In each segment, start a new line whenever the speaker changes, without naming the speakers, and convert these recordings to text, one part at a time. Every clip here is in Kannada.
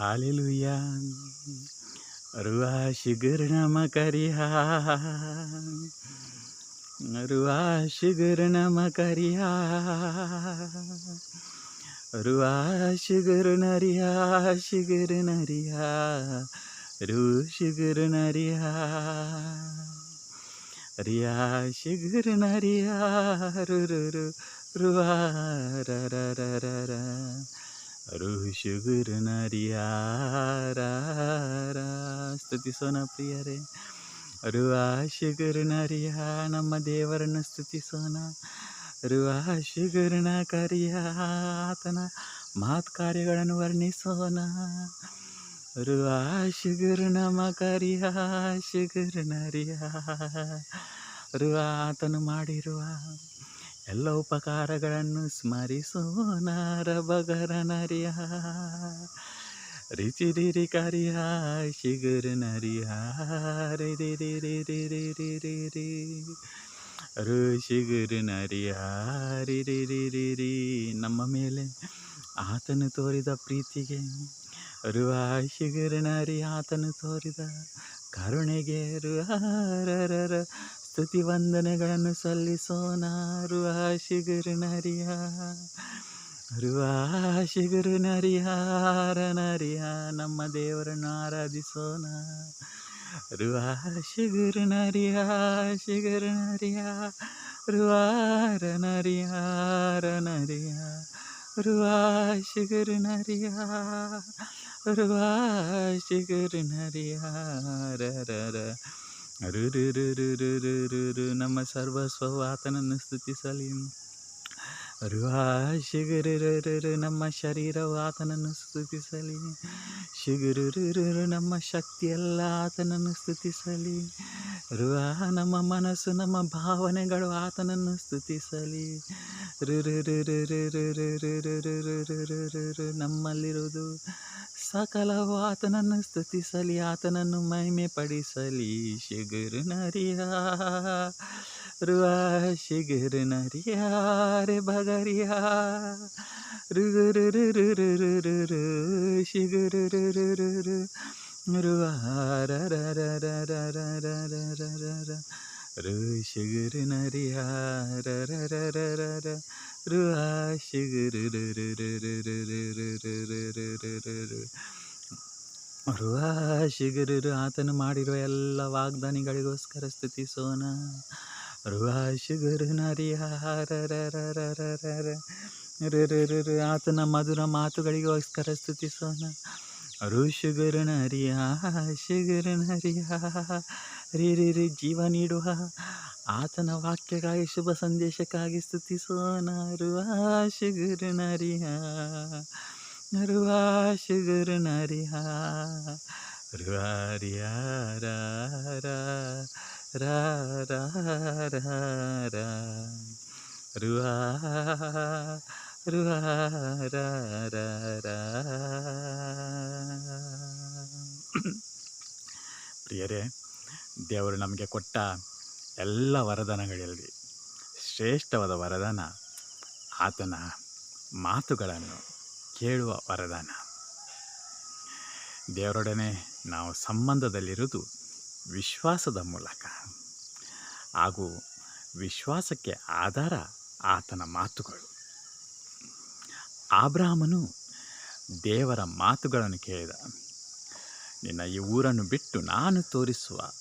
Haleluya. Ruah Shigurnama Kariha. Ruah Shigurnama Kariha. Ruah Shigurnariha. Shigurnariha. Ruah Shigurnariha. Riya Shigurnariha. Ruru. Ruah ra ra ra ra ra. ಋಷುಗುರುನರಿಯಾರ ಸ್ತುತಿಸೋಣ ಪ್ರಿಯರೇ. ಋಷುಗುರುನರಿಯ ನಮ್ಮ ದೇವರನ್ನು ಸ್ತುತಿಸೋಣ. ಋಷುಗುರುನ ಕರಿಯ ಆತನ ಮಹತ್ ಕಾರ್ಯಗಳನ್ನು ವರ್ಣಿಸೋಣ. ಋಷುಗುರುನ ಮಕರಿಯ ಶುಗುರುನರಿಯ ಆತನು ಮಾಡಿರುವ ಎಲ್ಲ ಉಪಕಾರಗಳನ್ನು ಸ್ಮರಿಸೋಣ. ರಬಗರನರಿಯ ರಿಚಿರಿರಿ ಕರಿಯ ಶಿಗುರುನರಿಯ ರಿರಿರಿರಿರಿರಿರಿರಿ ಋಷಿಗುರುನರಿಯ ರಿರಿರಿರಿರಿ ನಮ್ಮ ಮೇಲೆ ಆತನು ತೋರಿದ ಪ್ರೀತಿಗೆ, ಋಷಿಗುರುನರಿ ಆತನು ತೋರಿದ ಕರುಣೆಗೆ ಋರರ ಸ್ತುತಿ ವಂದನೆಗಳನ್ನು ಸಲ್ಲಿಸೋಣ. ಋಷಿಗುರುನರಿಯ ಋಷಿಗುರುನರಿಯ ನರಿಯ ನಮ್ಮ ದೇವರನ್ನು ಆರಾಧಿಸೋಣ. ಋಷಿಗುರುನರಿಯ ಶಿಗುರುನರಿಯ ಋರನರಿಯ ರನರಿಯ ಋಷಿಗುರುನರಿಯ ಋಷಿಗುರುನರಿಯ ರರ ರು ನಮ್ಮ ಸರ್ವಸ್ವವು ಆತನನ್ನು ಸ್ತುತಿಸಲಿ. ಋಷಿಗುರು ನಮ್ಮ ಶರೀರವು ಆತನನ್ನು ಸ್ತುತಿಸಲಿ. ಶಿಗುರು ನಮ್ಮ ಶಕ್ತಿಯೆಲ್ಲ ಆತನನ್ನು ಸ್ತುತಿಸಲಿ. ನಮ್ಮ ಮನಸ್ಸು ನಮ್ಮ ಭಾವನೆಗಳು ಆತನನ್ನು ಸ್ತುತಿಸಲಿ. ನಮ್ಮಲ್ಲಿರುವುದು ಸಕಲವು ಆತನನ್ನು ಸ್ತುತಿಸಲಿ, ಆತನನ್ನು ಮಹಿಮೆ ಪಡಿಸಲಿ. ಶಿಗುರುನರಿಯ ಋಷಿಗುರುನರಿಯ ರೇ ಭಗರಿಯ ಋಗುರು ಶಿಗುರು ಋಷಿಗುರುನರಿಯ ಋಷಿಗುರು ಆತನು ಮಾಡಿರುವ ಎಲ್ಲ ವಾಗ್ದಾನಿಗಳಿಗೋಸ್ಕರ ಸ್ತುತಿಸೋಣ. ಋಷಿಗುರುನರಿಯ ಆತನ ಮಧುರ ಮಾತುಗಳಿಗೋಸ್ಕರ ಸ್ತುತಿಸೋಣ. ಋಷಿಗುರುನರಿಯ ಶಿಗುರುನರಿಯ ರಿರಿ ಜೀವ ನೀಡುವ ಆತನ ವಾಕ್ಯಕ್ಕಾಗಿ ಶುಭ ಸಂದೇಶಕ್ಕಾಗಿ ಸ್ತುತಿಸೋಣ. ಋಷಿಗುರುನರಿಯ ಋಷಿಗುರುನರಿಯ ಋರಿಯ ಪ್ರಿಯರೇ, ದೇವರು ನಮಗೆ ಕೊಟ್ಟ ಎಲ್ಲ ವರದಾನಗಳಲ್ಲಿ ಶ್ರೇಷ್ಠವಾದ ವರದಾನ ಆತನ ಮಾತುಗಳನ್ನು ಕೇಳುವ ವರದಾನ. ದೇವರೊಡನೆ ನಾವು ಸಂಬಂಧದಲ್ಲಿರುವುದು ವಿಶ್ವಾಸದ ಮೂಲಕ, ಹಾಗೂ ವಿಶ್ವಾಸಕ್ಕೆ ಆಧಾರ ಆತನ ಮಾತುಗಳು. ಅಬ್ರಹಾಮನು ದೇವರ ಮಾತುಗಳನ್ನು ಕೇಳಿದ. ನಿನ್ನ ಈ ಊರನ್ನು ಬಿಟ್ಟು ನಾನು ತೋರಿಸುವ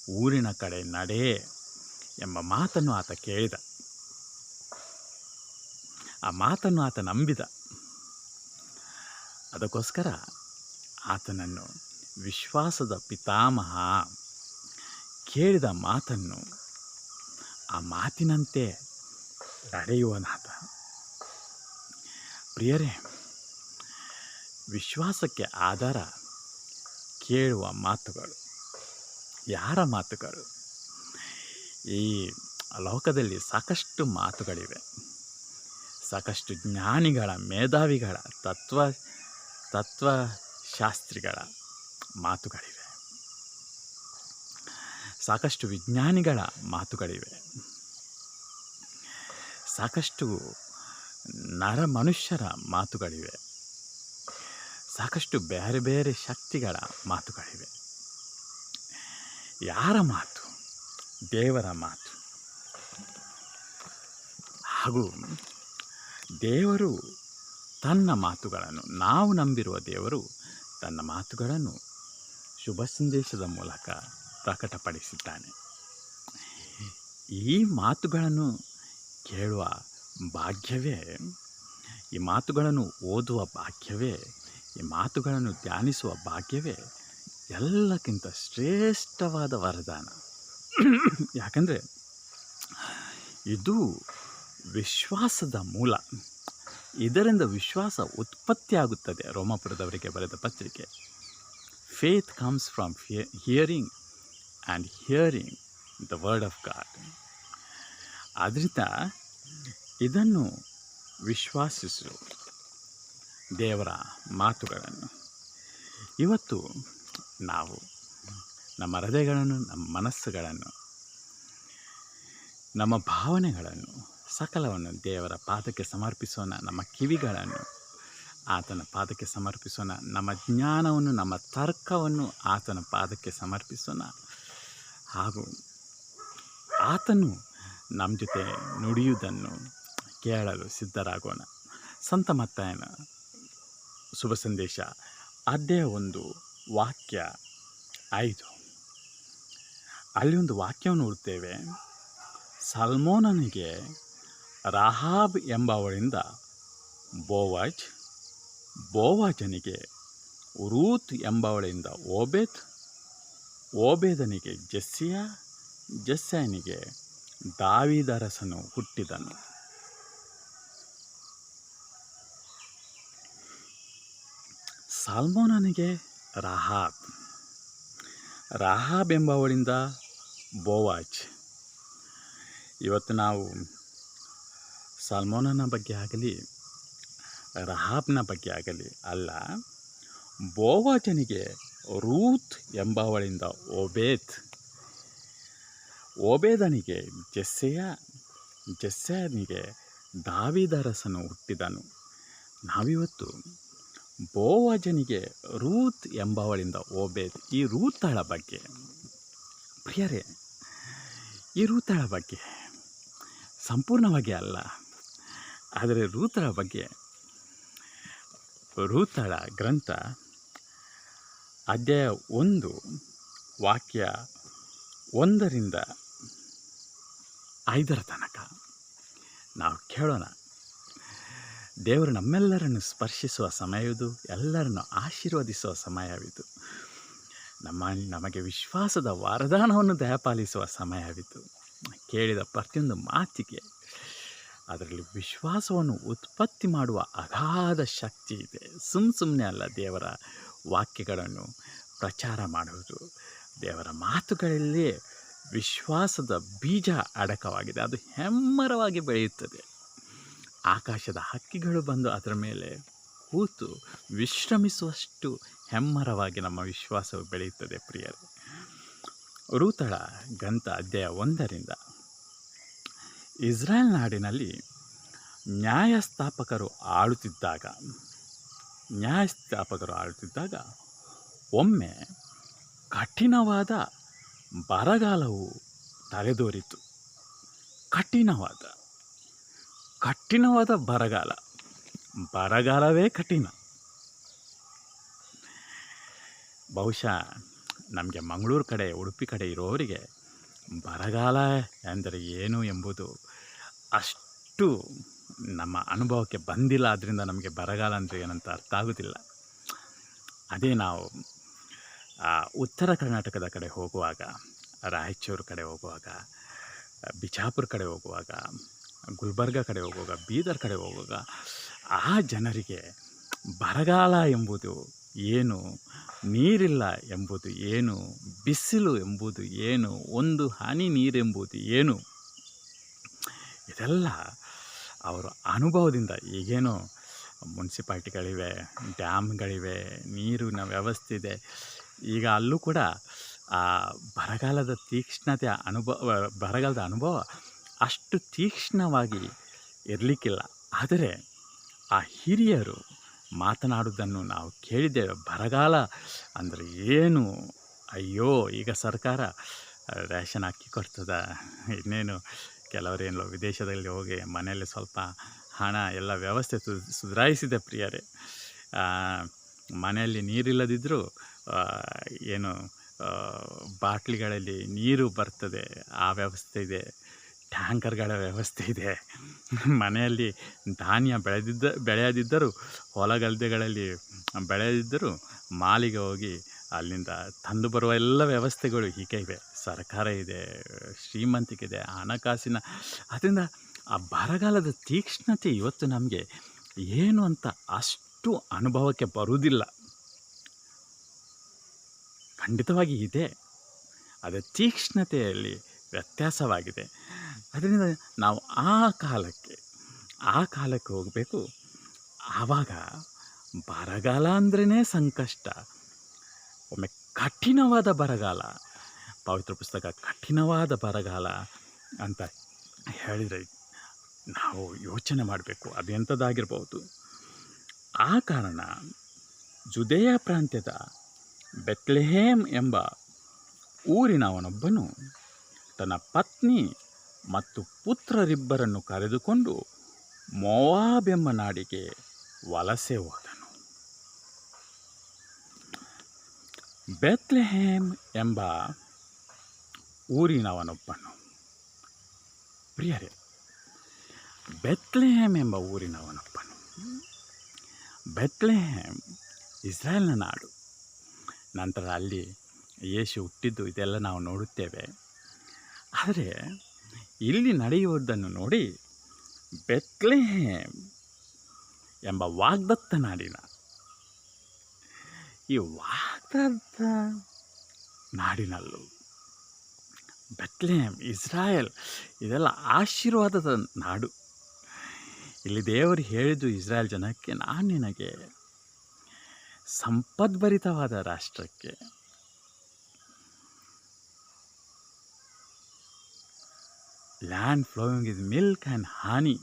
ಊರಿನ ಕಡೆ ನಡೆ ಎಂಬ ಮಾತನ್ನು ಆತ ಕೇಳಿದ. ಆ ಮಾತನ್ನು ಆತ ನಂಬಿದ. ಅದಕ್ಕೋಸ್ಕರ ಆತನನ್ನು ವಿಶ್ವಾಸದ ಪಿತಾಮಹ. ಕೇಳಿದ ಮಾತನ್ನು ಆ ಮಾತಿನಂತೆ ನಡೆಯುವನಾತ. ಪ್ರಿಯರೇ, ವಿಶ್ವಾಸಕ್ಕೆ ಆಧಾರ ಕೇಳುವ ಮಾತುಗಳು. ಯಾರ ಮಾತುಗಳು? ಈ ಲೋಕದಲ್ಲಿ ಸಾಕಷ್ಟು ಮಾತುಗಳಿವೆ. ಸಾಕಷ್ಟು ಜ್ಞಾನಿಗಳ, ಮೇಧಾವಿಗಳ, ತತ್ವಶಾಸ್ತ್ರಿಗಳ ಮಾತುಗಳಿವೆ. ಸಾಕಷ್ಟು ವಿಜ್ಞಾನಿಗಳ ಮಾತುಗಳಿವೆ. ಸಾಕಷ್ಟು ಮನುಷ್ಯರ ಮಾತುಗಳಿವೆ. ಸಾಕಷ್ಟು ಬೇರೆ ಬೇರೆ ಶಕ್ತಿಗಳ ಮಾತುಗಳಿವೆ. ಯಾರ ಮಾತು? ದೇವರ ಮಾತು. ಹಾಗೂ ದೇವರು ತನ್ನ ಮಾತುಗಳನ್ನು, ನಾವು ನಂಬಿರುವ ದೇವರು ತನ್ನ ಮಾತುಗಳನ್ನು ಶುಭ ಸಂದೇಶದ ಮೂಲಕ ಪ್ರಕಟಪಡಿಸಿದ್ದಾನೆ. ಈ ಮಾತುಗಳನ್ನು ಕೇಳುವ ಭಾಗ್ಯವೇ, ಈ ಮಾತುಗಳನ್ನು ಓದುವ ಭಾಗ್ಯವೇ, ಈ ಮಾತುಗಳನ್ನು ಧ್ಯಾನಿಸುವ ಭಾಗ್ಯವೇ ಎಲ್ಲಕ್ಕಿಂತ ಶ್ರೇಷ್ಠವಾದ ವರದಾನ. ಯಾಕಂದರೆ ಇದು ವಿಶ್ವಾಸದ ಮೂಲ. ಇದರಿಂದ ವಿಶ್ವಾಸ ಉತ್ಪತ್ತಿಯಾಗುತ್ತದೆ. ರೋಮಾಪುರದವರಿಗೆ ಬರೆದ ಪತ್ರಿಕೆ. Faith comes from hearing and hearing the word of god. ಆದ್ದರಿಂದ ಇದನ್ನು ವಿಶ್ವಾಸಿಸು, ದೇವರ ಮಾತುಗಳನ್ನು. ಇವತ್ತು ನಾವು ನಮ್ಮ ಹೃದಯಗಳನ್ನು, ನಮ್ಮ ಮನಸ್ಸುಗಳನ್ನು, ನಮ್ಮ ಭಾವನೆಗಳನ್ನು ಸಕಲವನ್ನು ದೇವರ ಪಾದಕ್ಕೆ ಸಮರ್ಪಿಸೋಣ. ನಮ್ಮ ಕಿವಿಗಳನ್ನು ಆತನ ಪಾದಕ್ಕೆ ಸಮರ್ಪಿಸೋಣ. ನಮ್ಮ ಜ್ಞಾನವನ್ನು, ನಮ್ಮ ತರ್ಕವನ್ನು ಆತನ ಪಾದಕ್ಕೆ ಸಮರ್ಪಿಸೋಣ. ಹಾಗೂ ಆತನು ನಮ್ಮ ಜೊತೆ ನುಡಿಯುವುದನ್ನು ಕೇಳಲು ಸಿದ್ಧರಾಗೋಣ. ಸಂತ ಮತ್ತಾಯನ ಶುಭ ಸಂದೇಶ ಅಧ್ಯಾಯ 1 ವಾಕ್ಯ 5. ಅಲ್ಲಿ ಒಂದು ವಾಕ್ಯವನ್ನು ಓದುತ್ತೇವೆ. ಸಲ್ಮೋನನಿಗೆ ರಾಹಾಬ್ ಎಂಬವಳಿಂದ ಬೋವಾಜ್, ಬೋವಾಜನಿಗೆ ರೂತ್ ಎಂಬವಳಿಂದ ಓಬೇದ್, ಓಬೇದನಿಗೆ ಜೆಸ್ಸಿಯ, ಜೆಸ್ಸನಿಗೆ ದಾವೀದರಸನು ಹುಟ್ಟಿದನು. ಸಲ್ಮೋನನಿಗೆ ರಾಹಾಬ್, ರಾಹಾಬ್ ಎಂಬವಳಿಂದ ಬೋವಾಜ್. ಇವತ್ತು ನಾವು ಸಲ್ಮೋನನ ಬಗ್ಗೆ ಆಗಲಿ ರಹಾಬ್ನ ಬಗ್ಗೆ ಆಗಲಿ ಅಲ್ಲ, ಬೋವಾಜನಿಗೆ ರೂತ್ ಎಂಬವಳಿಂದ ಓಬೇದ್, ಓಬೇದನಿಗೆ ಜೆಸ್ಸೆಯ, ಜೆಸ್ಸನಿಗೆ ದಾವೀದರಸನು ಹುಟ್ಟಿದನು. ನಾವಿವತ್ತು ಬೋವಾಜನಿಗೆ ರೂತ್ ಎಂಬವಳಿಂದ ಓಬೇದ್, ಈ ರೂತಳ ಬಗ್ಗೆ ಪ್ರಿಯರೇ, ಈ ರೂತಳ ಬಗ್ಗೆ ಸಂಪೂರ್ಣವಾಗಿ ಅಲ್ಲ, ಆದರೆ ರೂತಳ ಬಗ್ಗೆ, ರೂತಳ ಗ್ರಂಥ ಅಧ್ಯಾಯ 1 ವಾಕ್ಯ 1ರಿಂದ 5 ತನಕ ನಾವು ಕೇಳೋಣ. ದೇವರು ನಮ್ಮೆಲ್ಲರನ್ನು ಸ್ಪರ್ಶಿಸುವ ಸಮಯವಿದು, ಎಲ್ಲರನ್ನು ಆಶೀರ್ವದಿಸುವ ಸಮಯವಿದು, ನಮಗೆ ವಿಶ್ವಾಸದ ವರದಾನವನ್ನು ದಯಪಾಲಿಸುವ ಸಮಯವಿದು. ಕೇಳಿದ ಪ್ರತಿಯೊಂದು ಮಾತಿಗೆ ಅದರಲ್ಲಿ ವಿಶ್ವಾಸವನ್ನು ಉತ್ಪತ್ತಿ ಮಾಡುವ ಅಗಾಧ ಶಕ್ತಿ ಇದೆ. ಸುಮ್ಮನೆ ಅಲ್ಲ ದೇವರ ವಾಕ್ಯಗಳನ್ನು ಪ್ರಚಾರ ಮಾಡುವುದು. ದೇವರ ಮಾತುಗಳಲ್ಲೇ ವಿಶ್ವಾಸದ ಬೀಜ ಅಡಕವಾಗಿದೆ. ಅದು ಹೆಮ್ಮರವಾಗಿ ಬೆಳೆಯುತ್ತದೆ. ಆಕಾಶದ ಹಕ್ಕಿಗಳು ಬಂದು ಅದರ ಮೇಲೆ ಕೂತು ವಿಶ್ರಮಿಸುವಷ್ಟು ಹೆಮ್ಮರವಾಗಿ ನಮ್ಮ ವಿಶ್ವಾಸವು ಬೆಳೆಯುತ್ತದೆ. ಪ್ರಿಯರೇ, ರೂತಳ ಗ್ರಂಥ ಅಧ್ಯಾಯ 1ರಿಂದ ಇಸ್ರಾಯೇಲ್ ನಾಡಿನಲ್ಲಿ ನ್ಯಾಯಸ್ಥಾಪಕರು ಆಳುತ್ತಿದ್ದಾಗ ಒಮ್ಮೆ ಕಠಿಣವಾದ ಬರಗಾಲವು ತಲೆದೋರಿತು. ಕಠಿಣವಾದ ಬರಗಾಲವೇ ಕಠಿಣ. ಬಹುಶಃ ನಮಗೆ ಮಂಗಳೂರು ಕಡೆ, ಉಡುಪಿ ಕಡೆ ಇರೋರಿಗೆ ಬರಗಾಲ ಎಂದರೆ ಏನು ಎಂಬುದು ಅಷ್ಟು ನಮ್ಮ ಅನುಭವಕ್ಕೆ ಬಂದಿಲ್ಲ. ಆದ್ದರಿಂದ ನಮಗೆ ಬರಗಾಲ ಅಂದರೆ ಏನಂತ ಅರ್ಥ ಆಗೋದಿಲ್ಲ. ಅದೇ ನಾವು ಉತ್ತರ ಕರ್ನಾಟಕದ ಕಡೆ ಹೋಗುವಾಗ, ರಾಯಚೂರು ಕಡೆ ಹೋಗುವಾಗ, ಬಿಜಾಪುರ ಕಡೆ ಹೋಗುವಾಗ, ಗುಲ್ಬರ್ಗ ಕಡೆ ಹೋಗುವಾಗ, ಬೀದರ್ ಕಡೆ ಹೋಗುವಾಗ ಆ ಜನರಿಗೆ ಬರಗಾಲ ಎಂಬುದು ಏನು, ನೀರಿಲ್ಲ ಎಂಬುದು ಏನು, ಬಿಸಿಲು ಎಂಬುದು ಏನು, ಒಂದು ಹನಿ ನೀರೆಂಬುದು ಏನು, ಇದೆಲ್ಲ ಅವರ ಅನುಭವದಿಂದ. ಈಗೇನೋ ಮುನ್ಸಿಪಾಲ್ಟಿಗಳಿವೆ, ಡ್ಯಾಮ್ಗಳಿವೆ, ನೀರಿನ ವ್ಯವಸ್ಥೆ ಇದೆ. ಈಗ ಅಲ್ಲೂ ಕೂಡ ಆ ಬರಗಾಲದ ಅನುಭವ ಅಷ್ಟು ತೀಕ್ಷ್ಣವಾಗಿ ಇರಲಿಕ್ಕಿಲ್ಲ. ಆದರೆ ಆ ಹಿರಿಯರು ಮಾತನಾಡುವುದನ್ನು ನಾವು ಕೇಳಿದ್ದೇವೆ. ಬರಗಾಲ ಅಂದರೆ ಏನು? ಅಯ್ಯೋ, ಈಗ ಸರ್ಕಾರ ರೇಷನ್ ಅಕ್ಕಿ ಕೊಡ್ತದ, ಇನ್ನೇನು ಕೆಲವರೇನು ವಿದೇಶದಲ್ಲಿ ಹೋಗಿ ಮನೆಯಲ್ಲಿ ಸ್ವಲ್ಪ ಹಣ ಎಲ್ಲ ವ್ಯವಸ್ಥೆ ಸುಧಾರಿಸಿದೆ ಪ್ರಿಯರೇ. ಮನೆಯಲ್ಲಿ ನೀರಿಲ್ಲದಿದ್ದರೂ ಏನು ಬಾಟ್ಲಿಗಳಲ್ಲಿ ನೀರು ಬರ್ತದೆ, ಆ ವ್ಯವಸ್ಥೆ ಇದೆ. ಟ್ಯಾಂಕರ್ಗಳ ವ್ಯವಸ್ಥೆ ಇದೆ. ಮನೆಯಲ್ಲಿ ಧಾನ್ಯ ಬೆಳೆಯದಿದ್ದರೂ, ಹೊಲ ಗದ್ದೆಗಳಲ್ಲಿ ಬೆಳೆಯದಿದ್ದರೂ ಮಾಲಿಗೆ ಹೋಗಿ ಅಲ್ಲಿಂದ ತಂದು ಬರುವ ಎಲ್ಲ ವ್ಯವಸ್ಥೆಗಳು ಹೀಗೆ ಇವೆ. ಸರ್ಕಾರ ಇದೆ, ಶ್ರೀಮಂತಿಕೆ ಇದೆ, ಹಣಕಾಸಿನ. ಅದರಿಂದ ಆ ಬರಗಾಲದ ತೀಕ್ಷ್ಣತೆ ಇವತ್ತು ನಮಗೆ ಏನು ಅಂತ ಅಷ್ಟು ಅನುಭವಕ್ಕೆ ಬರುವುದಿಲ್ಲ. ಖಂಡಿತವಾಗಿ ಇದೆ, ಅದರ ತೀಕ್ಷ್ಣತೆಯಲ್ಲಿ ವ್ಯತ್ಯಾಸವಾಗಿದೆ. ಅದರಿಂದ ನಾವು ಆ ಕಾಲಕ್ಕೆ ಹೋಗಬೇಕು. ಆವಾಗ ಬರಗಾಲ ಅಂದ್ರೇ ಸಂಕಷ್ಟ. ಒಮ್ಮೆ ಕಠಿಣವಾದ ಬರಗಾಲ, ಪವಿತ್ರ ಪುಸ್ತಕ ಕಠಿಣವಾದ ಬರಗಾಲ ಅಂತ ಹೇಳಿದರೆ ನಾವು ಯೋಚನೆ ಮಾಡಬೇಕು, ಅದೆಂಥದ್ದಾಗಿರ್ಬೋದು. ಆ ಕಾರಣ ಜುದೇಯ ಪ್ರಾಂತ್ಯದ ಬೆತ್ಲೆಹೇಮ್ ಎಂಬ ಊರಿನವನೊಬ್ಬನು ತನ್ನ ಪತ್ನಿ ಮತ್ತು ಪುತ್ರರಿಬ್ಬರನ್ನು ಕರೆದುಕೊಂಡು ಮೋವಾಬ್ ಎಂಬ ನಾಡಿಗೆ ವಲಸೆ ಹೋದನು. ಬೆತ್ಲೆಹೇಮ್ ಎಂಬ ಊರಿನವನೊಬ್ಬನು. ಪ್ರಿಯರೇ, ಬೆತ್ಲೆಹೇಮ್ ಎಂಬ ಊರಿನವನೊಬ್ಬನು. ಬೆತ್ಲೆಹೇಮ್ ಇಸ್ರಾಯೇಲ್ನ ನಾಡು. ನಂತರ ಅಲ್ಲಿ ಯೇಸು ಹುಟ್ಟಿದ್ದು ಇದೆಲ್ಲ ನಾವು ನೋಡುತ್ತೇವೆ. ಆದರೆ ಇಲ್ಲಿ ನಡೆಯುವುದನ್ನು ನೋಡಿ ಬೆತ್ಲೆಹೇಮ್ ಎಂಬ ವಾಗ್ದತ್ತ ನಾಡಿನ, ಈ ವಾಗ್ದತ್ತ ನಾಡಿನಲ್ಲೂ ಬೆತ್ಲೆಹೇಮ್, ಇಸ್ರಾಯೇಲ್ ಇದೆಲ್ಲ ಆಶೀರ್ವಾದದ ನಾಡು. ಇಲ್ಲಿ ದೇವರು ಹೇಳಿದ್ದು ಇಸ್ರಾಯೇಲ್ ಜನಕ್ಕೆ, ನಾನು ನಿನಗೆ ಸಂಪದ್ಭರಿತವಾದ ರಾಷ್ಟ್ರಕ್ಕೆ, land flowing with milk and ಹಾನಿ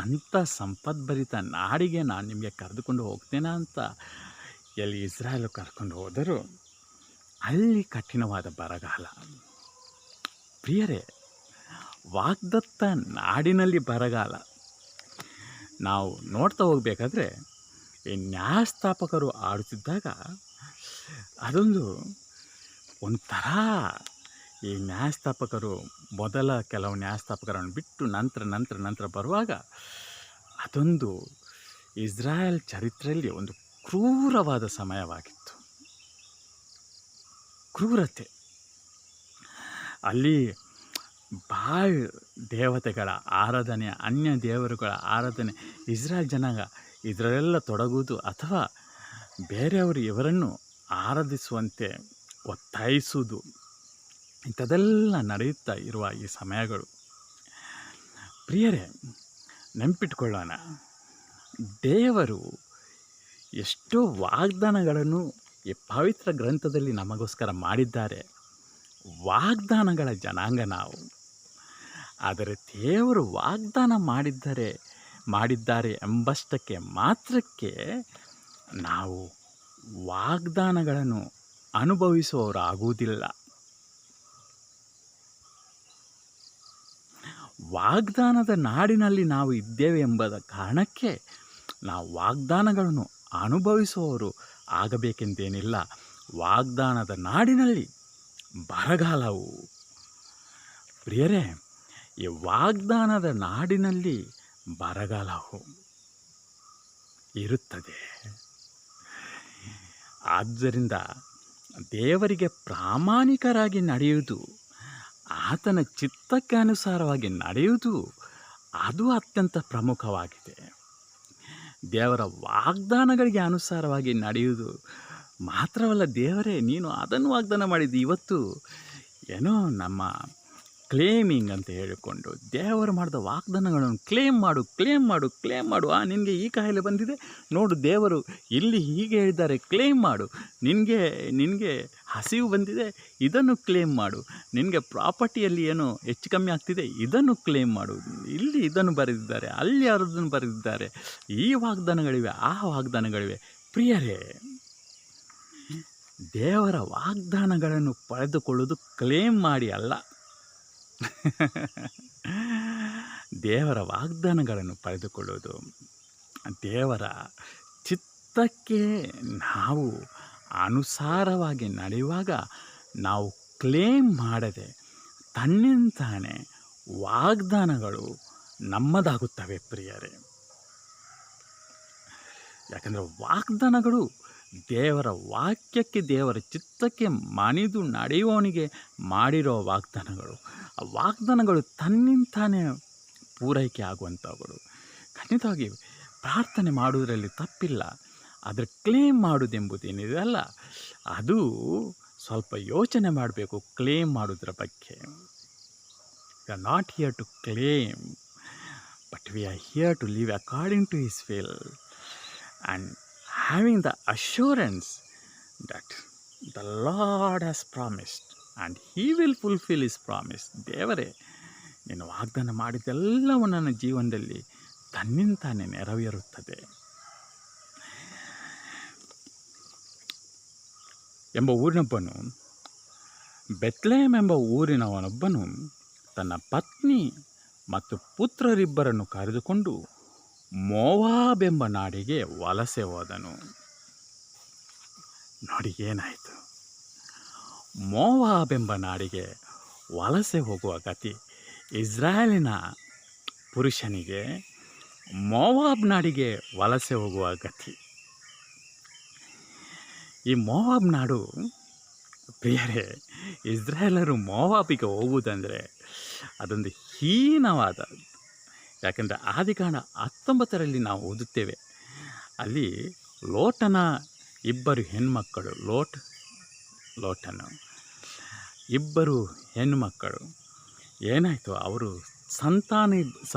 ಅಂಥ ಸಂಪದ್ಭರಿತ ನಾಡಿಗೆ ನಾನು ನಿಮಗೆ ಕರೆದುಕೊಂಡು ಹೋಗ್ತೇನೆ ಅಂತ ಎಲ್ಲಿ ಇಸ್ರಾಯೇಲ್ ಕರ್ಕೊಂಡು ಹೋದರೂ ಅಲ್ಲಿ ಕಠಿಣವಾದ ಬರಗಾಲ. ಪ್ರಿಯರೇ, ವಾಗ್ದತ್ತ ನಾಡಿನಲ್ಲಿ ಬರಗಾಲ ನಾವು ನೋಡ್ತಾ ಹೋಗಬೇಕಾದ್ರೆ, ಈ ನ್ಯಾಯಸ್ಥಾಪಕರು ಆಡುತ್ತಿದ್ದಾಗ ಅದೊಂದು ಒಂಥರ, ಈ ನ್ಯಾಯಸ್ಥಾಪಕರು ಮೊದಲ ಕೆಲವು ನ್ಯಾಯಸ್ಥಾಪಕರನ್ನು ಬಿಟ್ಟು ನಂತರ ಬರುವಾಗ ಅದೊಂದು ಇಸ್ರಾಯೇಲ್ ಚರಿತ್ರೆಯಲ್ಲಿ ಒಂದು ಕ್ರೂರವಾದ ಸಮಯವಾಗಿತ್ತು. ಕ್ರೂರತೆ. ಅಲ್ಲಿ ಬಾಳ್ ದೇವತೆಗಳ ಆರಾಧನೆ, ಅನ್ಯ ದೇವರುಗಳ ಆರಾಧನೆ, ಇಸ್ರಾಯೇಲ್ ಜನಾಂಗ ಇದರಲ್ಲೆಲ್ಲ ತೊಡಗುವುದು ಅಥವಾ ಬೇರೆಯವರು ಇವರನ್ನು ಆರಾಧಿಸುವಂತೆ ಒತ್ತಾಯಿಸುವುದು, ಇಂಥದ್ದೆಲ್ಲ ನಡೆಯುತ್ತಾ ಇರುವ ಈ ಸಮಯಗಳು. ಪ್ರಿಯರೇ, ನೆನಪಿಟ್ಕೊಳ್ಳೋಣ, ದೇವರು ಎಷ್ಟೋ ವಾಗ್ದಾನಗಳನ್ನು ಈ ಪವಿತ್ರ ಗ್ರಂಥದಲ್ಲಿ ನಮಗೋಸ್ಕರ ಮಾಡಿದ್ದಾರೆ. ವಾಗ್ದಾನಗಳ ಜನಾಂಗ ನಾವು. ಆದರೆ ದೇವರು ವಾಗ್ದಾನ ಮಾಡಿದ್ದಾರೆ ಎಂಬಷ್ಟಕ್ಕೆ ಮಾತ್ರಕ್ಕೆ ನಾವು ವಾಗ್ದಾನಗಳನ್ನು ಅನುಭವಿಸುವವರಾಗುವುದಿಲ್ಲ. ವಾಗ್ದಾನದ ನಾಡಿನಲ್ಲಿ ನಾವು ಇದ್ದೇವೆ ಎಂಬುದ ಕಾರಣಕ್ಕೆ ನಾವು ವಾಗ್ದಾನಗಳನ್ನು ಅನುಭವಿಸುವವರು ಆಗಬೇಕೆಂದೇನಿಲ್ಲ. ವಾಗ್ದಾನದ ನಾಡಿನಲ್ಲಿ ಬರಗಾಲವು, ಪ್ರಿಯರೇ, ಈ ವಾಗ್ದಾನದ ನಾಡಿನಲ್ಲಿ ಬರಗಾಲವು ಇರುತ್ತದೆ. ಆದ್ದರಿಂದ ದೇವರಿಗೆ ಪ್ರಾಮಾಣಿಕರಾಗಿ ನಡೆಯುವುದು, ಆತನ ಚಿತ್ತಕ್ಕೆ ಅನುಸಾರವಾಗಿ ನಡೆಯುವುದು, ಅದು ಅತ್ಯಂತ ಪ್ರಮುಖವಾಗಿದೆ. ದೇವರ ವಾಗ್ದಾನಗಳಿಗೆ ಅನುಸಾರವಾಗಿ ನಡೆಯುವುದು ಮಾತ್ರವಲ್ಲ, ದೇವರೇ ನೀನು ಅದನ್ನು ವಾಗ್ದಾನ ಮಾಡಿದ್ದು, ಇವತ್ತು ಏನೋ ನಮ್ಮ ಕ್ಲೇಮಿಂಗ್ ಅಂತ ಹೇಳಿಕೊಂಡು ದೇವರು ಮಾಡಿದ ವಾಗ್ದಾನಗಳನ್ನು ಕ್ಲೇಮ್ ಮಾಡು. ನಿನಗೆ ಈ ಕಾಯಿಲೆ ಬಂದಿದೆ ನೋಡು, ದೇವರು ಇಲ್ಲಿ ಹೀಗೆ ಹೇಳಿದ್ದಾರೆ, ಕ್ಲೇಮ್ ಮಾಡು. ನಿನಗೆ ಹಸಿವು ಬಂದಿದೆ, ಇದನ್ನು ಕ್ಲೇಮ್ ಮಾಡು. ನಿನಗೆ ಪ್ರಾಪರ್ಟಿಯಲ್ಲಿ ಏನೋ ಹೆಚ್ಚು ಕಮ್ಮಿ ಆಗ್ತಿದೆ, ಇದನ್ನು ಕ್ಲೇಮ್ ಮಾಡು. ಇಲ್ಲಿ ಇದನ್ನು ಬರೆದಿದ್ದಾರೆ, ಅಲ್ಲಿ ಅದನ್ನು ಬರೆದಿದ್ದಾರೆ. ಈ ವಾಗ್ದಾನಗಳಿವೆ, ಆ ವಾಗ್ದಾನಗಳಿವೆ. ಪ್ರಿಯರೇ, ದೇವರ ವಾಗ್ದಾನಗಳನ್ನು ಪಡೆದುಕೊಳ್ಳುವುದು ಕ್ಲೇಮ್ ಮಾಡಿ ಅಲ್ಲ. ದೇವರ ವಾಗ್ದಾನಗಳನ್ನು ಪಡೆದುಕೊಳ್ಳುವುದು ದೇವರ ಚಿತ್ತಕ್ಕೆ ನಾವು ಅನುಸಾರವಾಗಿ ನಡೆಯುವಾಗ ನಾವು ಕ್ಲೇಮ್ ಮಾಡದೆ ತನ್ನಿಂತಾನೇ ವಾಗ್ದಾನಗಳು ನಮ್ಮದಾಗುತ್ತವೆ ಪ್ರಿಯರೇ. ಯಾಕಂದರೆ ವಾಗ್ದಾನಗಳು ದೇವರ ವಾಕ್ಯಕ್ಕೆ, ದೇವರ ಚಿತ್ತಕ್ಕೆ ಮಣಿದು ನಡೆಯುವವನಿಗೆ ಮಾಡಿರೋ ವಾಗ್ದಾನಗಳು. ಆ ವಾಗ್ದಾನಗಳು ತನ್ನಿಂತಾನೇ ಪೂರೈಕೆ ಆಗುವಂಥವುಗಳು. ಖಂಡಿತವಾಗಿ ಪ್ರಾರ್ಥನೆ ಮಾಡುವುದರಲ್ಲಿ ತಪ್ಪಿಲ್ಲ. ಆದರೆ ಕ್ಲೇಮ್ ಮಾಡುವುದೆಂಬುದೇನಿದೆ ಅಲ್ಲ, ಅದು ಸ್ವಲ್ಪ ಯೋಚನೆ ಮಾಡಬೇಕು ಕ್ಲೇಮ್ ಮಾಡೋದ್ರ ಬಗ್ಗೆ. We are not here to claim, but we are here to live according to his will and having the assurance that the Lord has promised and He will fulfill His promise. ದೇವರೇ, ನೀನು ವಾಗ್ದಾನ ಮಾಡಿದ್ದೆಲ್ಲವೂ ನನ್ನ ಜೀವನದಲ್ಲಿ ತನ್ನಿಂತಾನೇ ನೆರವೇರುತ್ತದೆ ಎಂಬ ಊರಿನೊಬ್ಬನು, ಬೆತ್ಲೆಹೇಮ್ ಎಂಬ ಊರಿನವನೊಬ್ಬನು ತನ್ನ ಪತ್ನಿ ಮತ್ತು ಪುತ್ರರಿಬ್ಬರನ್ನು ಕರೆದುಕೊಂಡು ಮೋವಾಬ್ ಎಂಬ ನಾಡಿಗೆ ವಲಸೆ ಹೋದನು. ನೋಡಿ ಏನಾಯಿತು. ಮೋವಾಬ್ ಎಂಬ ನಾಡಿಗೆ ವಲಸೆ ಹೋಗುವ ಗತಿ ಇಸ್ರಾಯೇಲಿನ ಪುರುಷನಿಗೆ ಮೋವಾಬ್ ನಾಡಿಗೆ ವಲಸೆ ಹೋಗುವ ಗತಿ. ಈ ಮೋವಾಬ್ ನಾಡು ಪ್ರಿಯರೇ, ಇಸ್ರಾಯೇಲರು ಮೋವಾಬಿಗೆ ಹೋಗುವುದಂದರೆ ಅದೊಂದು ಹೀನವಾದ. ಯಾಕೆಂದರೆ ಆದಿಕಾಂಡ 19ರಲ್ಲಿ ನಾವು ಓದುತ್ತೇವೆ, ಅಲ್ಲಿ ಲೋಟನ ಇಬ್ಬರು ಹೆಣ್ಮಕ್ಕಳು, ಲೋಟನ ಇಬ್ಬರು ಹೆಣ್ಣುಮಕ್ಕಳು ಏನಾಯಿತು, ಅವರು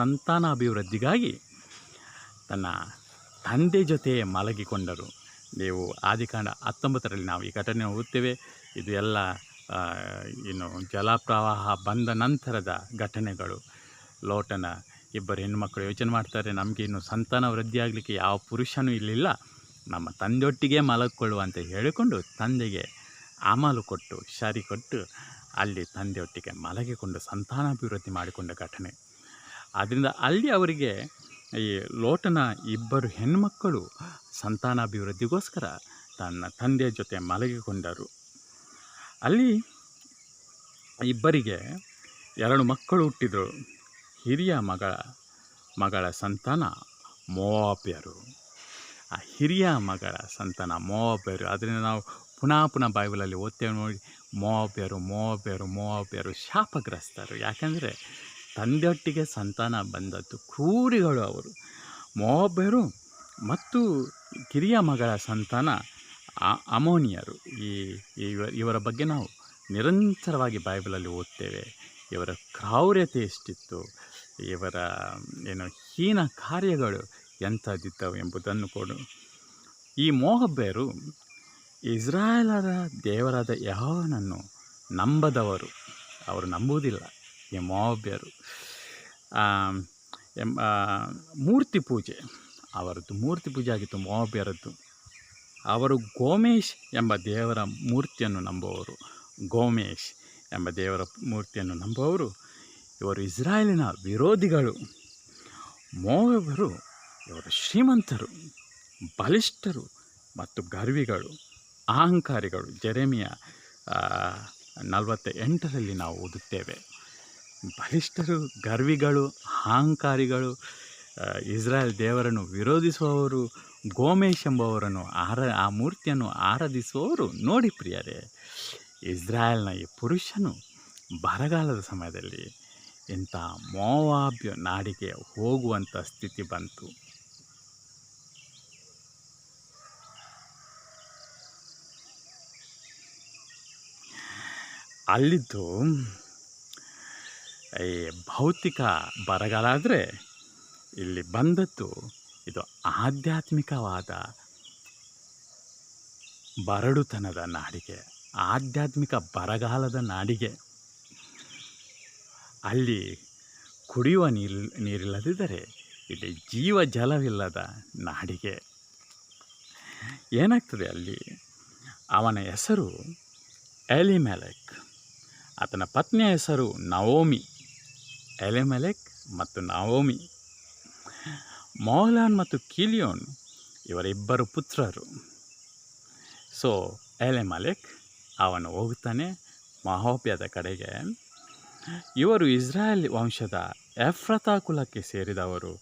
ಸಂತಾನಾಭಿವೃದ್ಧಿಗಾಗಿ ತನ್ನ ತಂದೆ ಜೊತೆ ಮಲಗಿಕೊಂಡರು. ನೀವು ಆದಿಕಾಂಡ 19ರಲ್ಲಿ ನಾವು ಈ ಘಟನೆ ಓದುತ್ತೇವೆ. ಇದು ಎಲ್ಲ ಜಲಪ್ರವಾಹ ಬಂದ ನಂತರದ ಘಟನೆಗಳು. ಲೋಟನ ಇಬ್ಬರು ಹೆಣ್ಣುಮಕ್ಕಳು ಯೋಚನೆ ಮಾಡ್ತಾರೆ, ನಮಗೆ ಇನ್ನು ಸಂತಾನ ವೃದ್ಧಿ ಆಗಲಿಕ್ಕೆ ಯಾವ ಪುರುಷನೂ ಇರಲಿಲ್ಲ, ನಮ್ಮ ತಂದೆಯೊಟ್ಟಿಗೆ ಮಲಗಿಕೊಳ್ಳುವ ಅಂತ ಹೇಳಿಕೊಂಡು ತಂದೆಗೆ ಅಮಲು ಕೊಟ್ಟು ಶರಿ ಕೊಟ್ಟು ಅಲ್ಲಿ ತಂದೆಯೊಟ್ಟಿಗೆ ಮಲಗಿಕೊಂಡು ಸಂತಾನಾಭಿವೃದ್ಧಿ ಮಾಡಿಕೊಂಡ ಘಟನೆ. ಆದ್ದರಿಂದ ಅಲ್ಲಿ ಅವರಿಗೆ ಈ ಲೋಟನ ಇಬ್ಬರು ಹೆಣ್ಣುಮಕ್ಕಳು ಸಂತಾನಾಭಿವೃದ್ಧಿಗೋಸ್ಕರ ತನ್ನ ತಂದೆಯ ಜೊತೆ ಮಲಗಿಕೊಂಡರು. ಅಲ್ಲಿ ಇಬ್ಬರಿಗೆ 2 ಮಕ್ಕಳು ಹುಟ್ಟಿದರು. ಹಿರಿಯ ಮಗಳ ಸಂತಾನ ಮೋವಾಬ್ಯರು. ಆ ಹಿರಿಯ ಮಗಳ ಸಂತಾನ ಮೋವಾಬ್ಯರು. ಅದರಿಂದ ನಾವು ಪುನಃ ಬೈಬಲಲ್ಲಿ ಓದ್ತೇವೆ ನೋಡಿ, ಮೋವಾಬ್ಯರು ಶಾಪಗ್ರಸ್ತರು. ಯಾಕೆಂದರೆ ತಂದೆಯೊಟ್ಟಿಗೆ ಸಂತಾನ ಬಂದದ್ದು ಕ್ರೂರಿಗಳು ಅವರು. ಮೋವಾಬ್ಯರು ಮತ್ತು ಕಿರಿಯ ಮಗಳ ಸಂತಾನ ಅಮೋನಿಯರು. ಇವರ ಬಗ್ಗೆ ನಾವು ನಿರಂತರವಾಗಿ ಬೈಬಲಲ್ಲಿ ಓದ್ತೇವೆ. ಇವರ ಕ್ರೌರ್ಯತೆ ಎಷ್ಟಿತ್ತು, ಇವರ ಹೀನ ಕಾರ್ಯಗಳು ಎಂಥದ್ದಿದ್ದವು ಎಂಬುದನ್ನು ಕೊಡು. ಈ ಮೋವಾಬ್ಯರು ಇಸ್ರಾಯೇಲರ ದೇವರಾದ ಯೆಹೋವನನ್ನು ನಂಬದವರು. ಅವರು ನಂಬುವುದಿಲ್ಲ ಈ ಮೋವಾಬ್ಯರು. ಮೂರ್ತಿ ಪೂಜೆ, ಅವರದ್ದು ಮೂರ್ತಿ ಪೂಜೆ ಆಗಿತ್ತು ಮೋವಾಬ್ಯರದ್ದು. ಅವರು ಗೋಮೇಶ್ ಎಂಬ ದೇವರ ಮೂರ್ತಿಯನ್ನು ನಂಬುವವರು. ಗೋಮೇಶ್ ಎಂಬ ದೇವರ ಮೂರ್ತಿಯನ್ನು ನಂಬುವವರು. ಇವರು ಇಸ್ರಾಯೇಲಿನ ವಿರೋಧಿಗಳು. ಮೋವಾಬ್ಯರು ಇವರು ಶ್ರೀಮಂತರು, ಬಲಿಷ್ಠರು ಮತ್ತು ಗರ್ವಿಗಳು, ಅಹಂಕಾರಿಗಳು. ಜೆರೆಮಿಯ 48ರಲ್ಲಿ ನಾವು ಓದುತ್ತೇವೆ. ಬಲಿಷ್ಠರು, ಗರ್ವಿಗಳು, ಅಹಂಕಾರಿಗಳು, ಇಸ್ರಾಯೇಲ್ ದೇವರನ್ನು ವಿರೋಧಿಸುವವರು, ಗೋಮೇಶ್ ಎಂಬವರನ್ನು ಆ ಮೂರ್ತಿಯನ್ನು ಆರಾಧಿಸುವವರು. ನೋಡಿ ಪ್ರಿಯರೇ, ಇಸ್ರಾಯೇಲ್ನ ಈ ಪುರುಷನು ಬರಗಾಲದ ಸಮಯದಲ್ಲಿ ಇಂಥ ಮೋವಾಬ್ಯ ನಾಡಿಗೆ ಹೋಗುವಂಥ ಸ್ಥಿತಿ ಬಂತು. ಅಲ್ಲಿದ್ದು ಈ ಭೌತಿಕ ಬರಗಾಲ ಆದರೆ, ಇಲ್ಲಿ ಬಂದದ್ದು ಇದು ಆಧ್ಯಾತ್ಮಿಕವಾದ ಬರಡುತನದ ನಾಡಿಗೆ ಆಧ್ಯಾತ್ಮಿಕ ಬರಗಾಲದ ನಾಡಿಗೆ. ಅಲ್ಲಿ ಕುಡಿಯುವ ನೀರಿಲ್ಲದಿದ್ದರೆ ಇಲ್ಲಿ ಜೀವ ಜಲವಿಲ್ಲದ ನಾಡಿಗೆ. ಏನಾಗ್ತದೆ ಅಲ್ಲಿ? ಅವನ ಹೆಸರು ಎಲಿಮೆಲೆಕ್, ಆತನ ಪತ್ನಿಯ ಹೆಸರು ನವೋಮಿ. ಎಲಿಮೆಲೆಕ್ ಮತ್ತು ನವೋಮಿ, ಮೋಹಲಾನ್ ಮತ್ತು ಕಿಲಿಯೋನ್ ಇವರಿಬ್ಬರು ಪುತ್ರರು. ಸೊ ಎಲಿಮೆಲೆಕ್ ಅವನು ಹೋಗುತ್ತಾನೆ ಮಹೋಪ್ಯದ ಕಡೆಗೆ. ಇವರು ಇಸ್ರಾಯೇಲ್ ವಂಶದ ಎಫ್ರತಾ ಕುಲಕ್ಕೆ ಸೇರಿದವರು,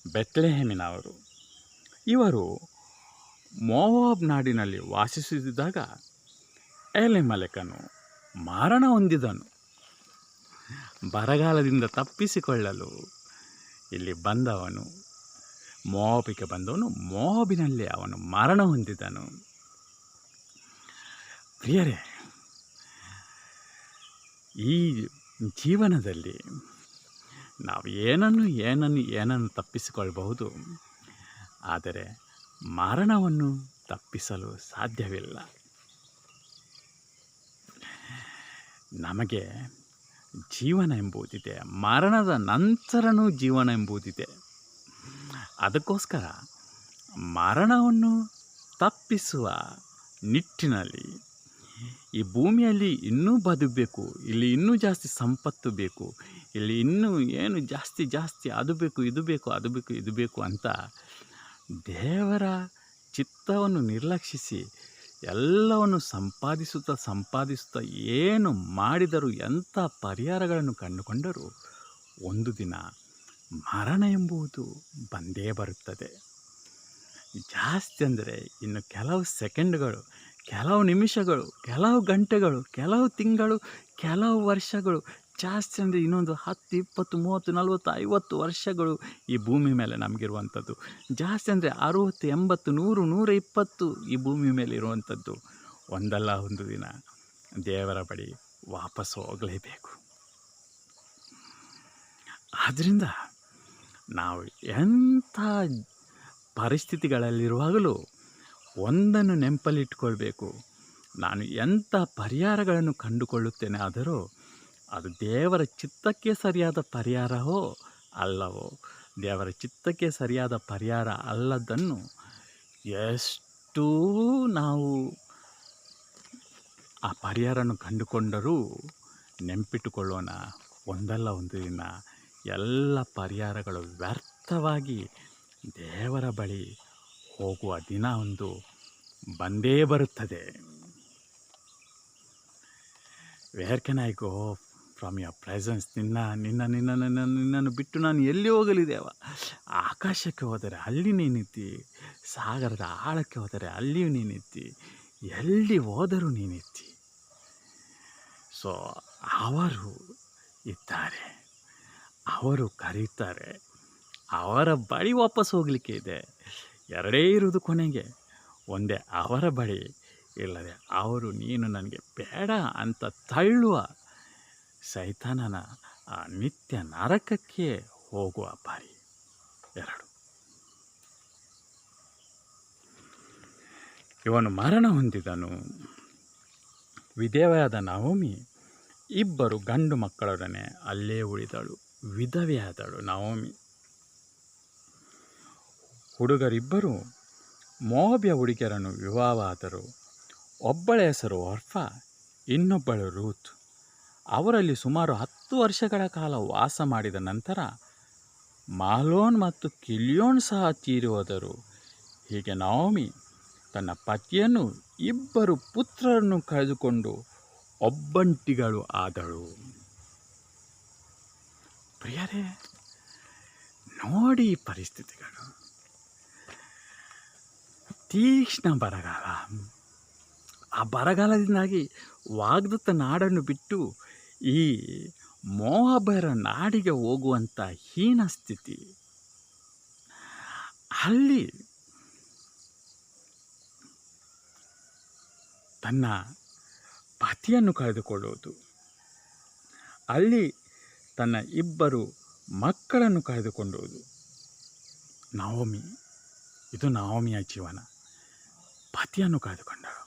ಬೆತ್ಲೆಹೇಮಿನವರು. ಇವರು ಮೋವಾಬ್ ನಾಡಿನಲ್ಲಿ ವಾಸಿಸುತ್ತಿದ್ದಾಗ ಎಲಿಮೆಲೆಕನು ಮರಣ ಹೊಂದಿದನು. ಬರಗಾಲದಿಂದ ತಪ್ಪಿಸಿಕೊಳ್ಳಲು ಇಲ್ಲಿ ಬಂದವನು, ಮೋವಾಬಿಗೆ ಬಂದವನು, ಮೋವಾಬಿನಲ್ಲಿ ಅವನು ಮರಣ ಹೊಂದಿದನು. ಪ್ರಿಯರೇ, ಈ ಜೀವನದಲ್ಲಿ ನಾವು ಏನನ್ನು ತಪ್ಪಿಸಿಕೊಳ್ಳಬಹುದು, ಆದರೆ ಮರಣವನ್ನು ತಪ್ಪಿಸಲು ಸಾಧ್ಯವಿಲ್ಲ. ನಮಗೆ ಜೀವನ ಎಂಬುದಿದೆ, ಮರಣದ ನಂತರನೂ ಜೀವನ ಎಂಬುದಿದೆ. ಅದಕ್ಕೋಸ್ಕರ ಮರಣವನ್ನು ತಪ್ಪಿಸುವ ನಿಟ್ಟಿನಲ್ಲಿ ಈ ಭೂಮಿಯಲ್ಲಿ ಇನ್ನೂ ಬದುಕಬೇಕು, ಇಲ್ಲಿ ಇನ್ನೂ ಜಾಸ್ತಿ ಸಂಪತ್ತು ಬೇಕು, ಇಲ್ಲಿ ಇನ್ನೂ ಏನು ಜಾಸ್ತಿ ಅದು ಬೇಕು ಇದು ಬೇಕು ಅಂತ ದೇವರ ಚಿತ್ತವನ್ನು ನಿರ್ಲಕ್ಷಿಸಿ ಎಲ್ಲವನ್ನು ಸಂಪಾದಿಸುತ್ತಾ ಏನು ಮಾಡಿದರೂ, ಎಂಥ ಪರಿಹಾರಗಳನ್ನು ಕಂಡುಕೊಂಡರೂ ಒಂದು ದಿನ ಮರಣ ಎಂಬುದು ಬಂದೇ ಬರುತ್ತದೆ. ಜಾಸ್ತಿ ಅಂದರೆ ಇನ್ನು ಕೆಲವು ಸೆಕೆಂಡ್ಗಳು, ಕೆಲವು ನಿಮಿಷಗಳು, ಕೆಲವು ಗಂಟೆಗಳು, ಕೆಲವು ತಿಂಗಳು, ಕೆಲವು ವರ್ಷಗಳು, ಜಾಸ್ತಿ ಅಂದರೆ ಇನ್ನೊಂದು 10, 20, 30, 40, 50 ವರ್ಷಗಳು ಈ ಭೂಮಿ ಮೇಲೆ ನಮಗಿರುವಂಥದ್ದು. ಜಾಸ್ತಿ ಅಂದರೆ 60, 80, 100, 120 ಈ ಭೂಮಿ ಮೇಲೆ ಇರುವಂಥದ್ದು. ಒಂದಲ್ಲ ಒಂದು ದಿನ ದೇವರ ಬಳಿ ವಾಪಸ್ ಹೋಗಲೇಬೇಕು. ಆದ್ದರಿಂದ ನಾವು ಎಂಥ ಪರಿಸ್ಥಿತಿಗಳಲ್ಲಿರುವಾಗಲೂ ಒಂದನ್ನು ನೆನಪಲ್ಲಿಟ್ಕೊಳ್ಬೇಕು, ನಾನು ಎಂಥ ಪರಿಹಾರಗಳನ್ನು ಕಂಡುಕೊಳ್ಳುತ್ತೇನೆ ಆದರೂ ಅದು ದೇವರ ಚಿತ್ತಕ್ಕೆ ಸರಿಯಾದ ಪರಿಹಾರವೋ ಅಲ್ಲವೋ. ದೇವರ ಚಿತ್ತಕ್ಕೆ ಸರಿಯಾದ ಪರಿಹಾರ ಅಲ್ಲದನ್ನು ಎಷ್ಟು ನಾವು ಆ ಪರಿಹಾರವನ್ನು ಕಂಡುಕೊಂಡರೂ ನೆನಪಿಟ್ಟುಕೊಳ್ಳೋಣ, ಒಂದಲ್ಲ ಒಂದು ದಿನ ಎಲ್ಲ ಪರಿಹಾರಗಳು ವ್ಯರ್ಥವಾಗಿ ದೇವರ ಬಳಿ ಹೋಗುವ ದಿನ ಒಂದು ಬಂದೇ ಬರುತ್ತದೆ. Where can I go from your presence? ನಿನ್ನನ್ನು ಬಿಟ್ಟು ನಾನು ಎಲ್ಲಿ ಹೋಗಲಿ ದೇವ? ಆಕಾಶಕ್ಕೆ ಹೋದರೆ ಅಲ್ಲಿ ನೀನಿದ್ದಿ, ಸಾಗರದ ಆಳಕ್ಕೆ ಹೋದರೆ ಅಲ್ಲಿಯೂ ನೀನಿದ್ದಿ, ಎಲ್ಲಿ ಹೋದರೂ ನೀನಿದ್ದಿ. ಸೊ ಅವರು ಇದ್ದಾರೆ, ಅವರು ಕರೀತಾರೆ, ಅವರ ಬಳಿ ವಾಪಸ್ ಹೋಗಲಿಕ್ಕೆ ಇದೆ. ಎರಡೇ ಇರುವುದು ಕೊನೆಗೆ, ಒಂದೇ ಅವರ ಬಳಿ, ಇಲ್ಲದೆ ಅವರು ನೀನು ನನಗೆ ಬೇಡ ಅಂತ ತಳ್ಳುವ ಸೈತಾನನ ಆ ನಿತ್ಯ ನರಕಕ್ಕೆ ಹೋಗುವ ಬಾರಿ. ಎರಡು. ಇವನು ಮರಣ ಹೊಂದಿದನು. ವಿಧವೆಯಾದ ನವೋಮಿ ಇಬ್ಬರು ಗಂಡು ಮಕ್ಕಳೊಡನೆ ಅಲ್ಲೇ ಉಳಿದಳು. ವಿಧವೆಯಾದಳು ನವೋಮಿ. ಹುಡುಗರಿಬ್ಬರು ಮೋವಾಬ್ಯ ಹುಡುಗಿಯರನ್ನು ವಿವಾಹವಾದರು. ಒಬ್ಬಳ ಹೆಸರು ಒರ್ಫಾ, ಇನ್ನೊಬ್ಬಳು ರೂತ್. ಅವರಲ್ಲಿ ಸುಮಾರು 10 ವರ್ಷಗಳ ಕಾಲ ವಾಸ ಮಾಡಿದ ನಂತರ ಮಾಲೋನ್ ಮತ್ತು ಕಿಲಿಯೋನ್ ಸಹ ತೀರಿ ಹೋದರು. ಹೀಗೆ ನವೋಮಿ ತನ್ನ ಪತಿಯನ್ನು, ಇಬ್ಬರು ಪುತ್ರರನ್ನು ಕಳೆದುಕೊಂಡು ಒಬ್ಬಂಟಿಗಳು ಆದಳು. ಪ್ರಿಯರೇ, ನೋಡಿ ಪರಿಸ್ಥಿತಿಗಳು. ತೀಕ್ಷ್ಣ ಬರಗಾಲ. ಆ ಬರಗಾಲದಿಂದಾಗಿ ವಾಗ್ದತ್ತ ನಾಡನ್ನು ಬಿಟ್ಟು ಈ ಮೋವಾಬ್ಯರ ನಾಡಿಗೆ ಹೋಗುವಂಥ ಹೀನ ಸ್ಥಿತಿ. ಅಲ್ಲಿ ತನ್ನ ಪತಿಯನ್ನು ಕಳೆದುಕೊಳ್ಳುವುದು, ಅಲ್ಲಿ ತನ್ನ ಇಬ್ಬರು ಮಕ್ಕಳನ್ನು ಕಳೆದುಕೊಳ್ಳುವುದು. ನವೋಮಿ, ಇದು ನವೋಮಿಯ ಜೀವನ. ಪತಿಯನ್ನು ಕಳೆದುಕೊಂಡಳು.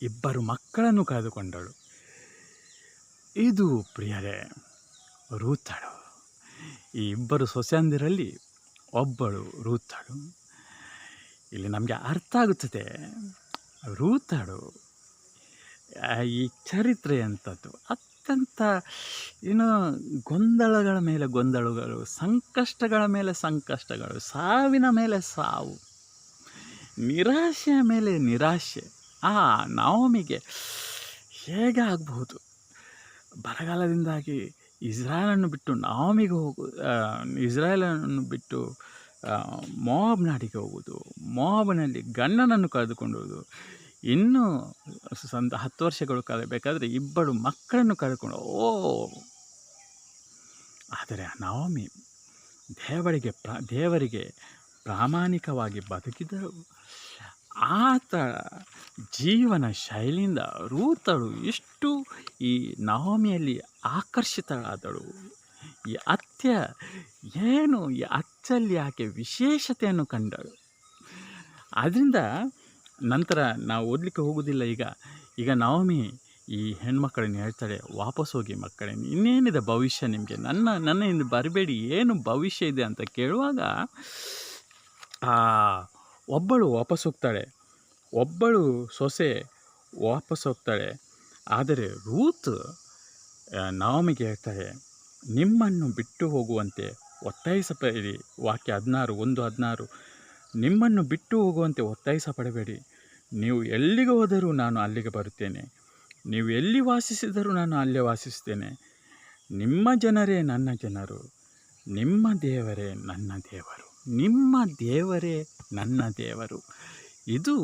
ಇಬ್ಬರು ಮಕ್ಕಳನ್ನು ಕಳೆದುಕೊಂಡಳು. ಇದು ಪ್ರಿಯರೇ ರೂತಳು. ಈ ಇಬ್ಬರು ಸೊಸೆಯಂದಿರಲ್ಲಿ ಒಬ್ಬಳು ರೂತಳು. ಇಲ್ಲಿ ನಮಗೆ ಅರ್ಥ ಆಗುತ್ತದೆ, ರೂತಳು ಈ ಚರಿತ್ರೆ ಅಂಥದ್ದು ಅತ್ಯಂತ ಏನು ಗೊಂದಲಗಳ ಮೇಲೆ ಗೊಂದಲಗಳು, ಸಂಕಷ್ಟಗಳ ಮೇಲೆ ಸಂಕಷ್ಟಗಳು, ಸಾವಿನ ಮೇಲೆ ಸಾವು, ನಿರಾಶೆಯ ಮೇಲೆ ನಿರಾಶೆ. ನವಮಿಗೆ ಹೇಗೆ ಆಗಬಹುದು? ಬರಗಾಲದಿಂದಾಗಿ ಇಸ್ರಾಯೇಲನ್ನು ಬಿಟ್ಟು ನವಮಿಗೆ ಇಸ್ರಾಯೇಲನ್ನು ಬಿಟ್ಟು ಮೋವಾಬ್ ನಾಡಿಗೆ ಹೋಗುವುದು, ಮೋವಾಬಿನಲ್ಲಿ ಗಂಡನನ್ನು ಕಳೆದುಕೊಳ್ಳುವುದು, ಇನ್ನೂ 10 ವರ್ಷಗಳು ಕಳೆಯಬೇಕಾದ್ರೆ ಇಬ್ಬರು ಮಕ್ಕಳನ್ನು ಕಳೆದುಕೊಂಡು ಆದರೆ ನವಮಿ ದೇವರಿಗೆ ಪ್ರಾಮಾಣಿಕವಾಗಿ ಬದುಕಿದರು. ಆತ ಜೀವನ ಶೈಲಿಯಿಂದ ರೂತಳು ಇಷ್ಟು ಈ ನವಮಿಯಲ್ಲಿ ಆಕರ್ಷಿತಳಾದಳು. ಈ ಅತ್ಯ ಏನು ಈ ಅಚ್ಚಲ್ಲಿ ಆಕೆ ವಿಶೇಷತೆಯನ್ನು ಕಂಡಳು. ಆದ್ದರಿಂದ ನಂತರ ನಾವು ಓದಲಿಕ್ಕೆ ಹೋಗೋದಿಲ್ಲ. ಈಗ ನವಮಿ ಈ ಹೆಣ್ಮಕ್ಕಳನ್ನು ಹೇಳ್ತಾಳೆ, ವಾಪಸ್ ಹೋಗಿ ಮಕ್ಕಳೇ, ಇನ್ನೇನಿದೆ ಭವಿಷ್ಯ ನಿಮಗೆ, ನನ್ನಿಂದ ಬರಬೇಡಿ, ಏನು ಭವಿಷ್ಯ ಇದೆ ಅಂತ ಕೇಳುವಾಗ ಒಬ್ಬಳು ವಾಪಸ್ ಹೋಗ್ತಾಳೆ, ಒಬ್ಬಳು ಸೊಸೆ ವಾಪಸ್ ಹೋಗ್ತಾಳೆ. ಆದರೆ ರೂತ್ ನವಮಿಗೆ ಹೇಳ್ತಾಳೆ, ನಿಮ್ಮನ್ನು ಬಿಟ್ಟು ಹೋಗುವಂತೆ ಒತ್ತಾಯಿಸಬೇಡಿ. ವಾಕ್ಯ 16:1-16, ನಿಮ್ಮನ್ನು ಬಿಟ್ಟು ಹೋಗುವಂತೆ ಒತ್ತಾಯಿಸಪಡಬೇಡಿ. ನೀವು ಎಲ್ಲಿಗೆ ಹೋದರೂ ನಾನು ಅಲ್ಲಿಗೆ ಬರುತ್ತೇನೆ, ನೀವು ಎಲ್ಲಿ ವಾಸಿಸಿದರೂ ನಾನು ಅಲ್ಲೇ ವಾಸಿಸುತ್ತೇನೆ. ನಿಮ್ಮ ಜನರೇ ನನ್ನ ಜನರು, ನಿಮ್ಮ ದೇವರೇ ನನ್ನ ದೇವರು, ನಿಮ್ಮ ದೇವರೇ ನನ್ನ ದೇವರು. ಇದು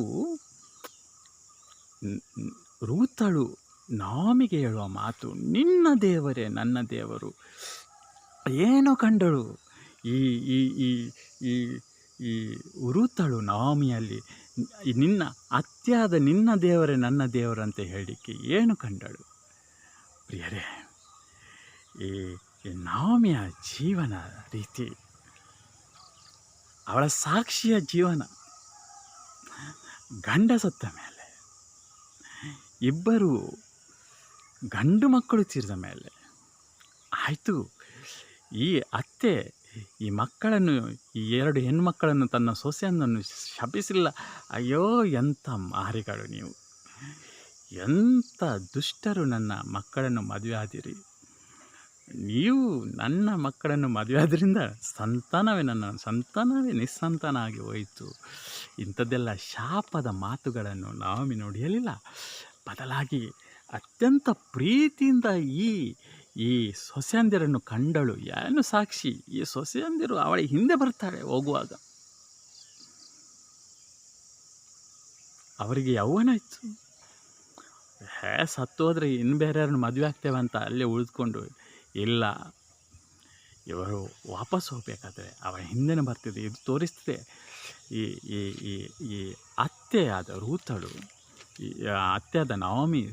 ರೂತಳು ನವಮಿಗೆ ಹೇಳುವ ಮಾತು. ನಿನ್ನ ದೇವರೇ ನನ್ನ ದೇವರು. ಏನು ಕಂಡಳು ಈ ಈ ಈ ಈ ಈ ರೂತಳು ನವಮಿಯಲ್ಲಿ? ನಿನ್ನ ಅತ್ಯಾದ ನಿನ್ನ ದೇವರೇ ನನ್ನ ದೇವರಂತ ಹೇಳಲಿಕ್ಕೆ ಏನು ಕಂಡಳು? ಪ್ರಿಯರೇ, ಈ ನವಮಿಯ ಜೀವನ ರೀತಿ, ಅವಳ ಸಾಕ್ಷಿಯ ಜೀವನ, ಗಂಡ ಸತ್ತ ಮೇಲೆ, ಇಬ್ಬರು ಗಂಡು ಮಕ್ಕಳು ತೀರಿದ ಮೇಲೆ ಆಯಿತು, ಈ ಅತ್ತೆ ಈ ಮಕ್ಕಳನ್ನು, ಈ 2 ಹೆಣ್ಮಕ್ಕಳನ್ನು, ತನ್ನ ಸೊಸೆಯನ್ನು ಶಪಿಸಿಲ್ಲ. ಅಯ್ಯೋ, ಎಂಥ ಮಾರಿಗಳು ನೀವು, ಎಂಥ ದುಷ್ಟರು, ನನ್ನ ಮಕ್ಕಳನ್ನು ಮದುವೆ ಆದಿರಿ, ನೀವು ನನ್ನ ಮಕ್ಕಳನ್ನು ಮದುವೆ ಆದ್ರಿಂದ ನನ್ನ ಸಂತಾನವೇ ನಿಸ್ಸಂತಾನ ಆಗಿ ಹೋಯಿತು. ಇಂಥದ್ದೆಲ್ಲ ಶಾಪದ ಮಾತುಗಳನ್ನು ನವಮಿ ನುಡಿಯಲಿಲ್ಲ. ಬದಲಾಗಿ ಅತ್ಯಂತ ಪ್ರೀತಿಯಿಂದ ಈ ಸೊಸೆಯಂದಿರನ್ನು ಕಂಡಳು. ಏನು ಸಾಕ್ಷಿ? ಈ ಸೊಸೆಯಂದಿರು ಅವಳ ಹಿಂದೆ ಬರ್ತಾಳೆ ಹೋಗುವಾಗ. ಅವರಿಗೆ ಯೌವನ ಇತ್ತು. ಸತ್ತು ಹೋದರೆ ಇನ್ನು ಬೇರೆಯವ್ರನ್ನ ಮದುವೆ ಆಗ್ತೇವೆ ಅಂತ ಅಲ್ಲೇ ಉಳಿದುಕೊಂಡು, ಇಲ್ಲ, ಇವರು ವಾಪಸ್ ಹೋಗಬೇಕಾದ್ರೆ ಅವಳ ಹಿಂದೆನೇ ಬರ್ತಿದೆ. ಇದು ತೋರಿಸ್ತದೆ ಈ ಈ ಈ ಈ ಅತ್ತೆಯಾದ ರೂತಳು, ಈ ಅತ್ತೆಯಾದ ನವಮಿ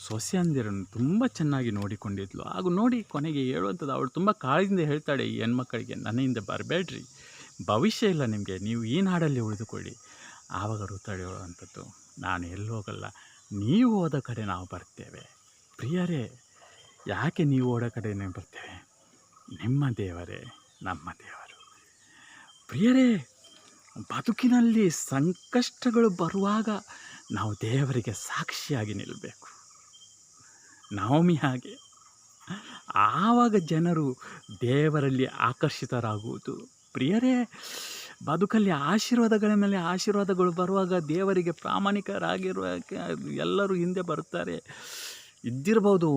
ಸೊಸೆಯಂದಿರನ್ನು ತುಂಬ ಚೆನ್ನಾಗಿ ನೋಡಿಕೊಂಡಿದ್ಲು. ಹಾಗೂ ನೋಡಿ ಕೊನೆಗೆ ಹೇಳುವಂಥದ್ದು, ಅವಳು ತುಂಬ ಕಾಳಜಿಯಿಂದ ಹೇಳ್ತಾಳೆ ಈ ಹೆಣ್ಮಕ್ಕಳಿಗೆ, ನನ್ನಿಂದ ಬರಬೇಡ್ರಿ, ಭವಿಷ್ಯ ಇಲ್ಲ ನಿಮಗೆ, ನೀವು ಈ ನಾಡಲ್ಲಿ ಉಳಿದುಕೊಳ್ಳಿ. ಆವಾಗ ರೂತಳು ಹೇಳುವಂಥದ್ದು, ನಾನು ಎಲ್ಲೂ ಹೋಗಲ್ಲ, ನೀವು ಹೋದ ಕಡೆ ನಾವು ಬರ್ತೇವೆ. ಪ್ರಿಯರೇ, ಯಾಕೆ ನೀವು ಹೋದ ಕಡೆನೇ ಬರ್ತೇವೆ? ನಿಮ್ಮ ದೇವರೇ ನಮ್ಮ ದೇವರು. ಪ್ರಿಯರೇ, ಬದುಕಿನಲ್ಲಿ ಸಂಕಷ್ಟಗಳು ಬರುವಾಗ ನಾವು ದೇವರಿಗೆ ಸಾಕ್ಷಿಯಾಗಿ ನಿಲ್ಲಬೇಕು, ನವಮಿ ಹಾಗೆ. ಆವಾಗ ಜನರು ದೇವರಲ್ಲಿ ಆಕರ್ಷಿತರಾಗುವುದು. ಪ್ರಿಯರೇ, ಬದುಕಲ್ಲಿ ಆಶೀರ್ವಾದಗಳ ಮೇಲೆ ಆಶೀರ್ವಾದಗಳು ಬರುವಾಗ ದೇವರಿಗೆ ಪ್ರಾಮಾಣಿಕರಾಗಿರುವ ಎಲ್ಲರೂ ಹಿಂದೆ ಬರುತ್ತಾರೆ. ಇದ್ದಿರ್ಬೋದು,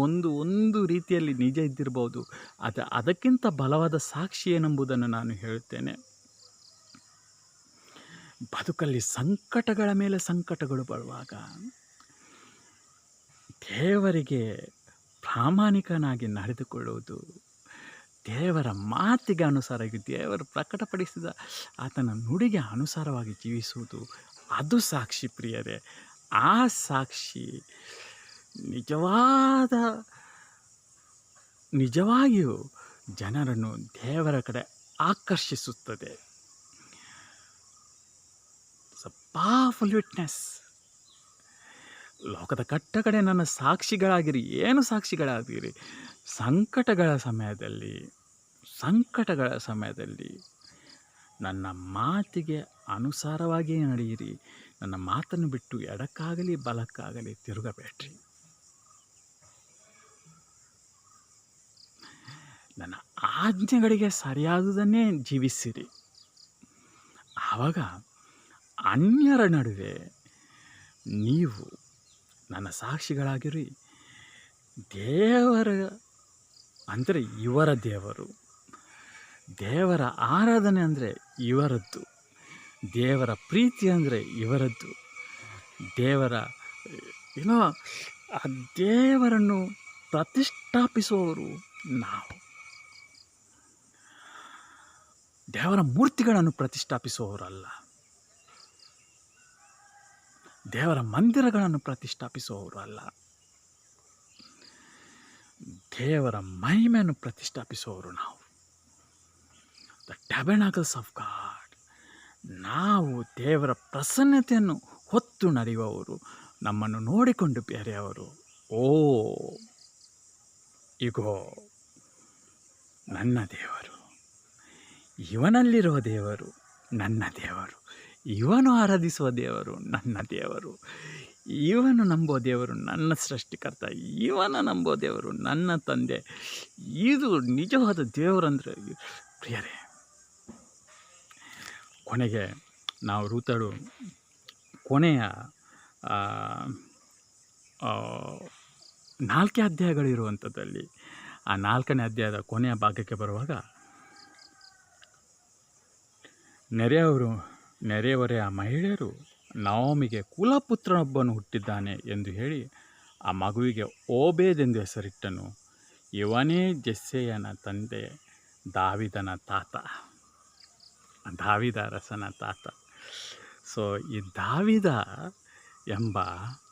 ಒಂದು ರೀತಿಯಲ್ಲಿ ನಿಜ ಇದ್ದಿರ್ಬೋದು. ಅದಕ್ಕಿಂತ ಬಲವಾದ ಸಾಕ್ಷಿ ಏನೆಂಬುದನ್ನು ನಾನು ಹೇಳುತ್ತೇನೆ. ಬದುಕಲ್ಲಿ ಸಂಕಟಗಳ ಮೇಲೆ ಸಂಕಟಗಳು ಬರುವಾಗ ದೇವರಿಗೆ ಪ್ರಾಮಾಣಿಕನಾಗಿ ನಡೆದುಕೊಳ್ಳುವುದು, ದೇವರ ಮಾತಿಗೆ ಅನುಸಾರವಾಗಿ, ದೇವರು ಪ್ರಕಟಪಡಿಸಿದ ಆತನ ನುಡಿಗೆ ಅನುಸಾರವಾಗಿ ಜೀವಿಸುವುದು, ಅದು ಸಾಕ್ಷಿ. ಪ್ರಿಯರೇ, ಆ ಸಾಕ್ಷಿ ನಿಜವಾಗಿಯೂ ಜನರನ್ನು ದೇವರ ಕಡೆ ಆಕರ್ಷಿಸುತ್ತದೆ. Powerful witness. ಲೋಕದ ಕಟ್ಟ ಕಡೆ ನನ್ನ ಸಾಕ್ಷಿಗಳಾಗಿರಿ. ಏನು ಸಾಕ್ಷಿಗಳಾಗಿರಿ? ಸಂಕಟಗಳ ಸಮಯದಲ್ಲಿ ಸಂಕಟಗಳ ಸಮಯದಲ್ಲಿ ನನ್ನ ಮಾತಿಗೆ ಅನುಸಾರವಾಗಿಯೇ ನಡೆಯಿರಿ. ನನ್ನ ಮಾತನ್ನು ಬಿಟ್ಟು ಎಡಕ್ಕಾಗಲಿ ಬಲಕ್ಕಾಗಲಿ ತಿರುಗಬೇಡ್ರಿ. ನನ್ನ ಆಜ್ಞೆಗಳಿಗೆ ಸರಿಯಾದುದನ್ನೇ ಜೀವಿಸಿರಿ. ಆವಾಗ ಅನ್ಯರ ನಡುವೆ ನೀವು ನನ್ನ ಸಾಕ್ಷಿಗಳಾಗಿರಿ. ದೇವರ ಅಂದರೆ ಇವರ ದೇವರು, ದೇವರ ಆರಾಧನೆ ಅಂದರೆ ಇವರದ್ದು, ದೇವರ ಪ್ರೀತಿ ಅಂದರೆ ಇವರದ್ದು, ದೇವರ ಏನೋ ಆ ದೇವರನ್ನು ಪ್ರತಿಷ್ಠಾಪಿಸುವವರು ನಾವು. ದೇವರ ಮೂರ್ತಿಗಳನ್ನು ಪ್ರತಿಷ್ಠಾಪಿಸುವವರಲ್ಲ, ದೇವರ ಮಂದಿರಗಳನ್ನು ಪ್ರತಿಷ್ಠಾಪಿಸುವವರು ಅಲ್ಲ, ದೇವರ ಮಹಿಮೆಯನ್ನು ಪ್ರತಿಷ್ಠಾಪಿಸುವವರು ನಾವು. The tabernacles of God. ನಾವು ದೇವರ ಪ್ರಸನ್ನತೆಯನ್ನು ಹೊತ್ತು ನಡೆಯುವವರು, ನಮ್ಮನ್ನು ನೋಡಿಕೊಂಡು ಬೇರೆಯವರು. ಓ ಇಗೋ ನನ್ನ ದೇವರು, ಇವನಲ್ಲಿರುವ ದೇವರು ನನ್ನ ದೇವರು, ಇವನು ಆರಾಧಿಸುವ ದೇವರು ನನ್ನ ದೇವರು, ಇವನು ನಂಬೋ ದೇವರು ನನ್ನ ಸೃಷ್ಟಿಕರ್ತ, ಇವನ ನಂಬೋ ದೇವರು ನನ್ನ ತಂದೆ. ಇದು ನಿಜವಾದ ದೇವರಂದರೆ ಪ್ರಿಯರೇ. ಕೊನೆಗೆ ನಾವು ರೂತಳು ಕೊನೆಯ 4 ಅಧ್ಯಾಯಗಳಿರುವಂಥದ್ದಲ್ಲಿ ಆ 4ನೇ ಅಧ್ಯಾಯದ ಕೊನೆಯ ಭಾಗಕ್ಕೆ ಬರುವಾಗ ನೆರೆಯವರೇ ಆ ಮಹಿಳೆಯರು ನವೋಮಿಗೆ ಕುಲಪುತ್ರನೊಬ್ಬನು ಹುಟ್ಟಿದ್ದಾನೆ ಎಂದು ಹೇಳಿ ಆ ಮಗುವಿಗೆ ಓಬೇದೆಂದು ಹೆಸರಿಟ್ಟನು. ಇವನೇ ಜೆಸ್ಸೆಯನ ತಂದೆ, ದಾವಿದನ ತಾತ, ದಾವಿದ ಅರಸನ ತಾತ. ಸೊ ಈ ದಾವಿದ ಎಂಬ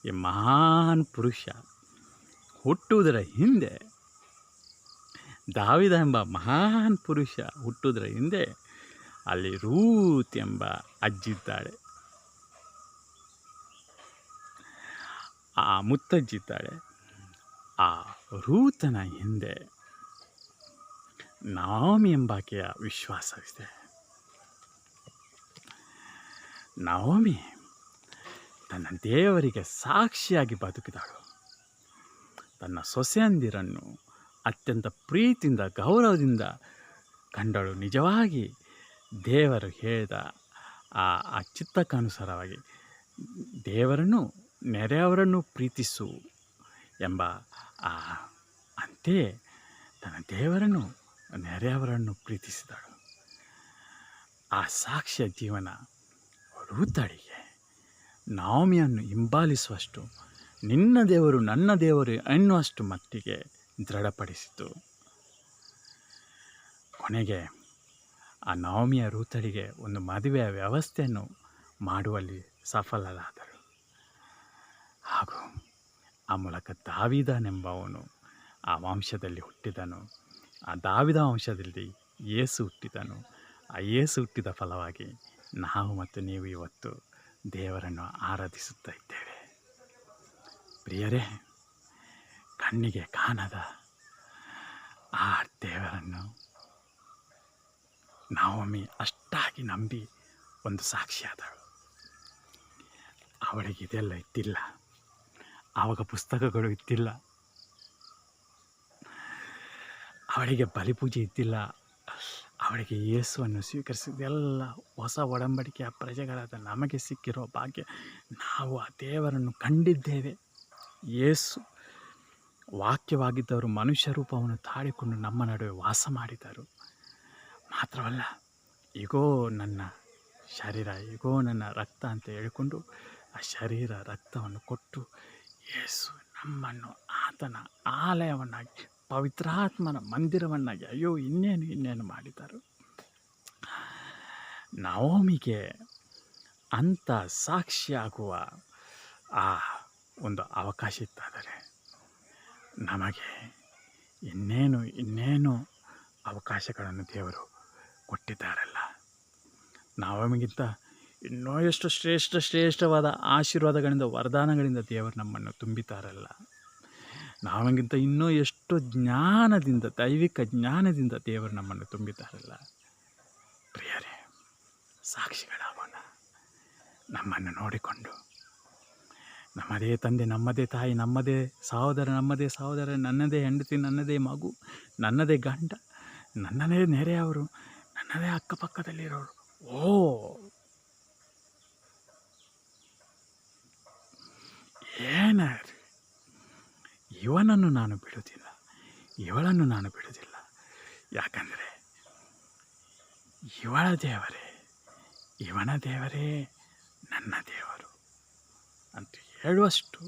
ಈ ಮಹಾನ್ ಪುರುಷ ಹುಟ್ಟುವುದರ ಹಿಂದೆ, ದಾವಿದ ಎಂಬ ಮಹಾನ್ ಪುರುಷ ಹುಟ್ಟುವುದರ ಹಿಂದೆ ಅಲ್ಲಿ ರೂತ್ ಎಂಬ ಅಜ್ಜಿದ್ದಾಳೆ, ಆ ಮುತ್ತಜ್ಜಿದ್ದಾಳೆ. ಆ ರೂತನ ಹಿಂದೆ ನವೋಮಿ ಎಂಬಾಕೆಯ ವಿಶ್ವಾಸವಿದೆ. ನವೋಮಿ ತನ್ನ ದೇವರಿಗೆ ಸಾಕ್ಷಿಯಾಗಿ ಬದುಕಿದಳು. ತನ್ನ ಸೊಸೆಯಂದಿರನ್ನು ಅತ್ಯಂತ ಪ್ರೀತಿಯಿಂದ ಗೌರವದಿಂದ ಕಂಡಳು. ನಿಜವಾಗಿ ದೇವರು ಹೇಳಿದ ಆ ಚಿತ್ತಕ್ಕನುಸಾರವಾಗಿ ದೇವರನ್ನು ನೆರೆಯವರನ್ನು ಪ್ರೀತಿಸು ಎಂಬ ಅಂತೆಯೇ ತನ್ನ ದೇವರನ್ನು ನೆರೆಯವರನ್ನು ಪ್ರೀತಿಸಿದಳು. ಆ ಸಾಕ್ಷ್ಯ ಜೀವನ ರೂತಳಿಗೆ ನವೋಮಿಯನ್ನು ಹಿಂಬಾಲಿಸುವಷ್ಟು, ನಿನ್ನ ದೇವರು ನನ್ನ ದೇವರು ಎನ್ನುವಷ್ಟು ಮಟ್ಟಿಗೆ ದೃಢಪಡಿಸಿತು. ಕೊನೆಗೆ ಆ ನವೋಮಿಯ ರೂತಳಿಗೆ ಒಂದು ಮದುವೆಯ ವ್ಯವಸ್ಥೆಯನ್ನು ಮಾಡುವಲ್ಲಿ ಸಫಲರಾದರು. ಹಾಗೂ ಆ ಮೂಲಕ ದಾವಿದನೆಂಬವನು ಆ ವಂಶದಲ್ಲಿ ಹುಟ್ಟಿದನು. ಆ ದಾವಿದ ವಂಶದಲ್ಲಿ ಯೇಸು ಹುಟ್ಟಿದನು. ಆ ಯೇಸು ಹುಟ್ಟಿದ ಫಲವಾಗಿ ನಾವು ಮತ್ತು ನೀವು ಇವತ್ತು ದೇವರನ್ನು ಆರಾಧಿಸುತ್ತಾ ಇದ್ದೇವೆ. ಪ್ರಿಯರೇ, ಕಣ್ಣಿಗೆ ಕಾಣದ ಆ ದೇವರನ್ನು ನವೋಮಿ ಅಷ್ಟಾಗಿ ನಂಬಿ ಒಂದು ಸಾಕ್ಷಿಯಾದಳು. ಅವಳಿಗೆ ಇದೆಲ್ಲ ಇದ್ದಿಲ್ಲ, ಆವಾಗ ಪುಸ್ತಕಗಳು ಇದ್ದಿಲ್ಲ, ಅವಳಿಗೆ ಬಲಿಪೂಜೆ ಇದ್ದಿಲ್ಲ, ಅವಳಿಗೆ ಯೇಸುವನ್ನು ಸ್ವೀಕರಿಸಿದೆಲ್ಲ ಹೊಸ ಒಡಂಬಡಿಕೆಯ ಪ್ರಜೆಗಳಾದ ನಮಗೆ ಸಿಕ್ಕಿರೋ ಭಾಗ್ಯ. ನಾವು ಆ ದೇವರನ್ನು ಕಂಡಿದ್ದೇವೆ. ಯೇಸು ವಾಕ್ಯವಾಗಿದ್ದವರು ಮನುಷ್ಯ ರೂಪವನ್ನು ತಾಳಿಕೊಂಡು ನಮ್ಮ ನಡುವೆ ವಾಸ ಮಾಡಿದರು. ಮಾತ್ರವಲ್ಲ, ಈಗೋ ನನ್ನ ಶರೀರ, ಈಗೋ ನನ್ನ ರಕ್ತ ಅಂತ ಹೇಳಿಕೊಂಡು ಆ ಶರೀರ ರಕ್ತವನ್ನು ಕೊಟ್ಟು ಯೇಸು ನಮ್ಮನ್ನು ಆತನ ಆಲಯವನ್ನಾಗಿ, ಪವಿತ್ರಾತ್ಮನ ಮಂದಿರವನ್ನಾಗಿ, ಅಯ್ಯೋ ಇನ್ನೇನು ಮಾಡಿದರು. ನವೋಮಿಗೆ ಅಂಥ ಸಾಕ್ಷಿಯಾಗುವ ಆ ಒಂದು ಅವಕಾಶ ಇತ್ತಾದರೆ ನಮಗೆ ಇನ್ನೇನು ಅವಕಾಶಗಳನ್ನು ದೇವರು ಕೊಟ್ಟಿದ್ದಾರಲ್ಲ. ನವೋಮಿಗಿಂತ ಇನ್ನೂ ಎಷ್ಟು ಶ್ರೇಷ್ಠವಾದ ಆಶೀರ್ವಾದಗಳಿಂದ ವರದಾನಗಳಿಂದ ದೇವರು ನಮ್ಮನ್ನು ತುಂಬಿತಾರಲ್ಲ. ನಾವಗಿಂತ ಇನ್ನೂ ಎಷ್ಟು ಜ್ಞಾನದಿಂದ, ದೈವಿಕ ಜ್ಞಾನದಿಂದ ದೇವರು ನಮ್ಮನ್ನು ತುಂಬಿತಾರಲ್ಲ. ಪ್ರಿಯರೇ, ಸಾಕ್ಷಿಗಳಾಗೋಣ. ನಮ್ಮನ್ನು ನೋಡಿಕೊಂಡು ನಮ್ಮದೇ ತಂದೆ, ನಮ್ಮದೇ ತಾಯಿ, ನಮ್ಮದೇ ಸಹೋದರ, ನನ್ನದೇ ಹೆಂಡತಿ, ನನ್ನದೇ ಮಗು, ನನ್ನದೇ ಗಂಡ, ನನ್ನದೇ ನೆರೆಯವರು, ನನ್ನದೇ ಅಕ್ಕಪಕ್ಕದಲ್ಲಿರೋರು, ಏನಾರು ಇವನನ್ನು ನಾನು ಬಿಡುವುದಿಲ್ಲ, ಇವಳನ್ನು ನಾನು ಬಿಡುವುದಿಲ್ಲ. ಯಾಕಂದರೆ ಇವಳ ದೇವರೇ, ಇವನ ದೇವರೇ ನನ್ನ ದೇವರು ಅಂತ ಹೇಳುವಷ್ಟು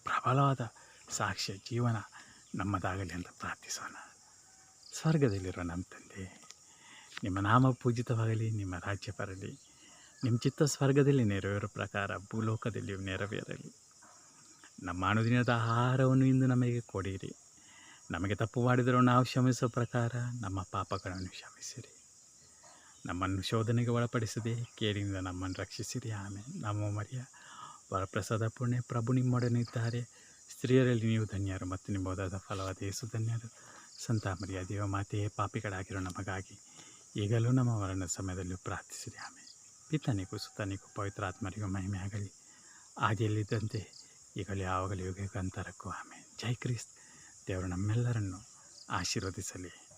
ಪ್ರಬಲವಾದ ಸಾಕ್ಷ್ಯ ಜೀವನ ನಮ್ಮದಾಗಲಿ ಅಂತ ಪ್ರಾರ್ಥಿಸೋಣ. ಸ್ವರ್ಗದಲ್ಲಿರೋ ನಮ್ಮ ತಂದೆ, ನಿಮ್ಮ ನಾಮ ಪೂಜಿತವಾಗಲಿ, ನಿಮ್ಮ ರಾಜ್ಯ ಬರಲಿ, ನಿಮ್ಮ ಚಿತ್ತ ಸ್ವರ್ಗದಲ್ಲಿ ನೆರವೇರೋ ಪ್ರಕಾರ ಭೂಲೋಕದಲ್ಲಿಯೂ ನೆರವೇರಲಿ. ನಮ್ಮ ಅನುದಿನದ ಆಹಾರವನ್ನು ಇಂದು ನಮಗೆ ಕೊಡಿರಿ. ನಮಗೆ ತಪ್ಪು ಮಾಡಿದರೂ ನಾವು ಕ್ಷಮಿಸುವ ಪ್ರಕಾರ ನಮ್ಮ ಪಾಪಗಳನ್ನು ಕ್ಷಮಿಸಿರಿ. ನಮ್ಮನ್ನು ಶೋಧನೆಗೆ ಒಳಪಡಿಸದೆ ಕೇಡಿನಿಂದ ನಮ್ಮನ್ನು ರಕ್ಷಿಸಿರಿ. ಆಮೇಲೆ ನಮೋ ಮರಿಯ ವರಪ್ರಸಾದ ಪುಣ್ಯ, ಪ್ರಭು ನಿಮ್ಮೊಡನಿದ್ದಾರೆ. ಸ್ತ್ರೀಯರಲ್ಲಿ ನೀವು ಧನ್ಯರು ಮತ್ತು ನಿಮ್ಮ ಉದರದ ಫಲವಾದ ಯೇಸು ಧನ್ಯರು. ಸಂತ ಮರಿಯ ದೇವಮಾತೆಯೇ, ಪಾಪಿಗಳಾಗಿರೋ ನಮಗಾಗಿ ಈಗಲೂ ನಮ್ಮ ಮರಣ ಸಮಯದಲ್ಲೂ ಪ್ರಾರ್ಥಿಸಿರಿ. ಆಮೇಲೆ ಪಿತನಿಗೂ ಸುತನಿಗೂ ಪವಿತ್ರಾತ್ಮರಿಗೂ ಮಹಿಮೆ ಆಗಲಿ, ಆದಿಯಲ್ಲಿದ್ದಂತೆ ಈಗಲೂ ಯಾವಾಗಲೂ ಯುಗಕ್ಕಂತರಕ್ಕೂ. ಆಮೇಲೆ. ಜೈ ಕ್ರಿಸ್ತ. ದೇವರು ನಮ್ಮೆಲ್ಲರನ್ನು ಆಶೀರ್ವದಿಸಲಿ.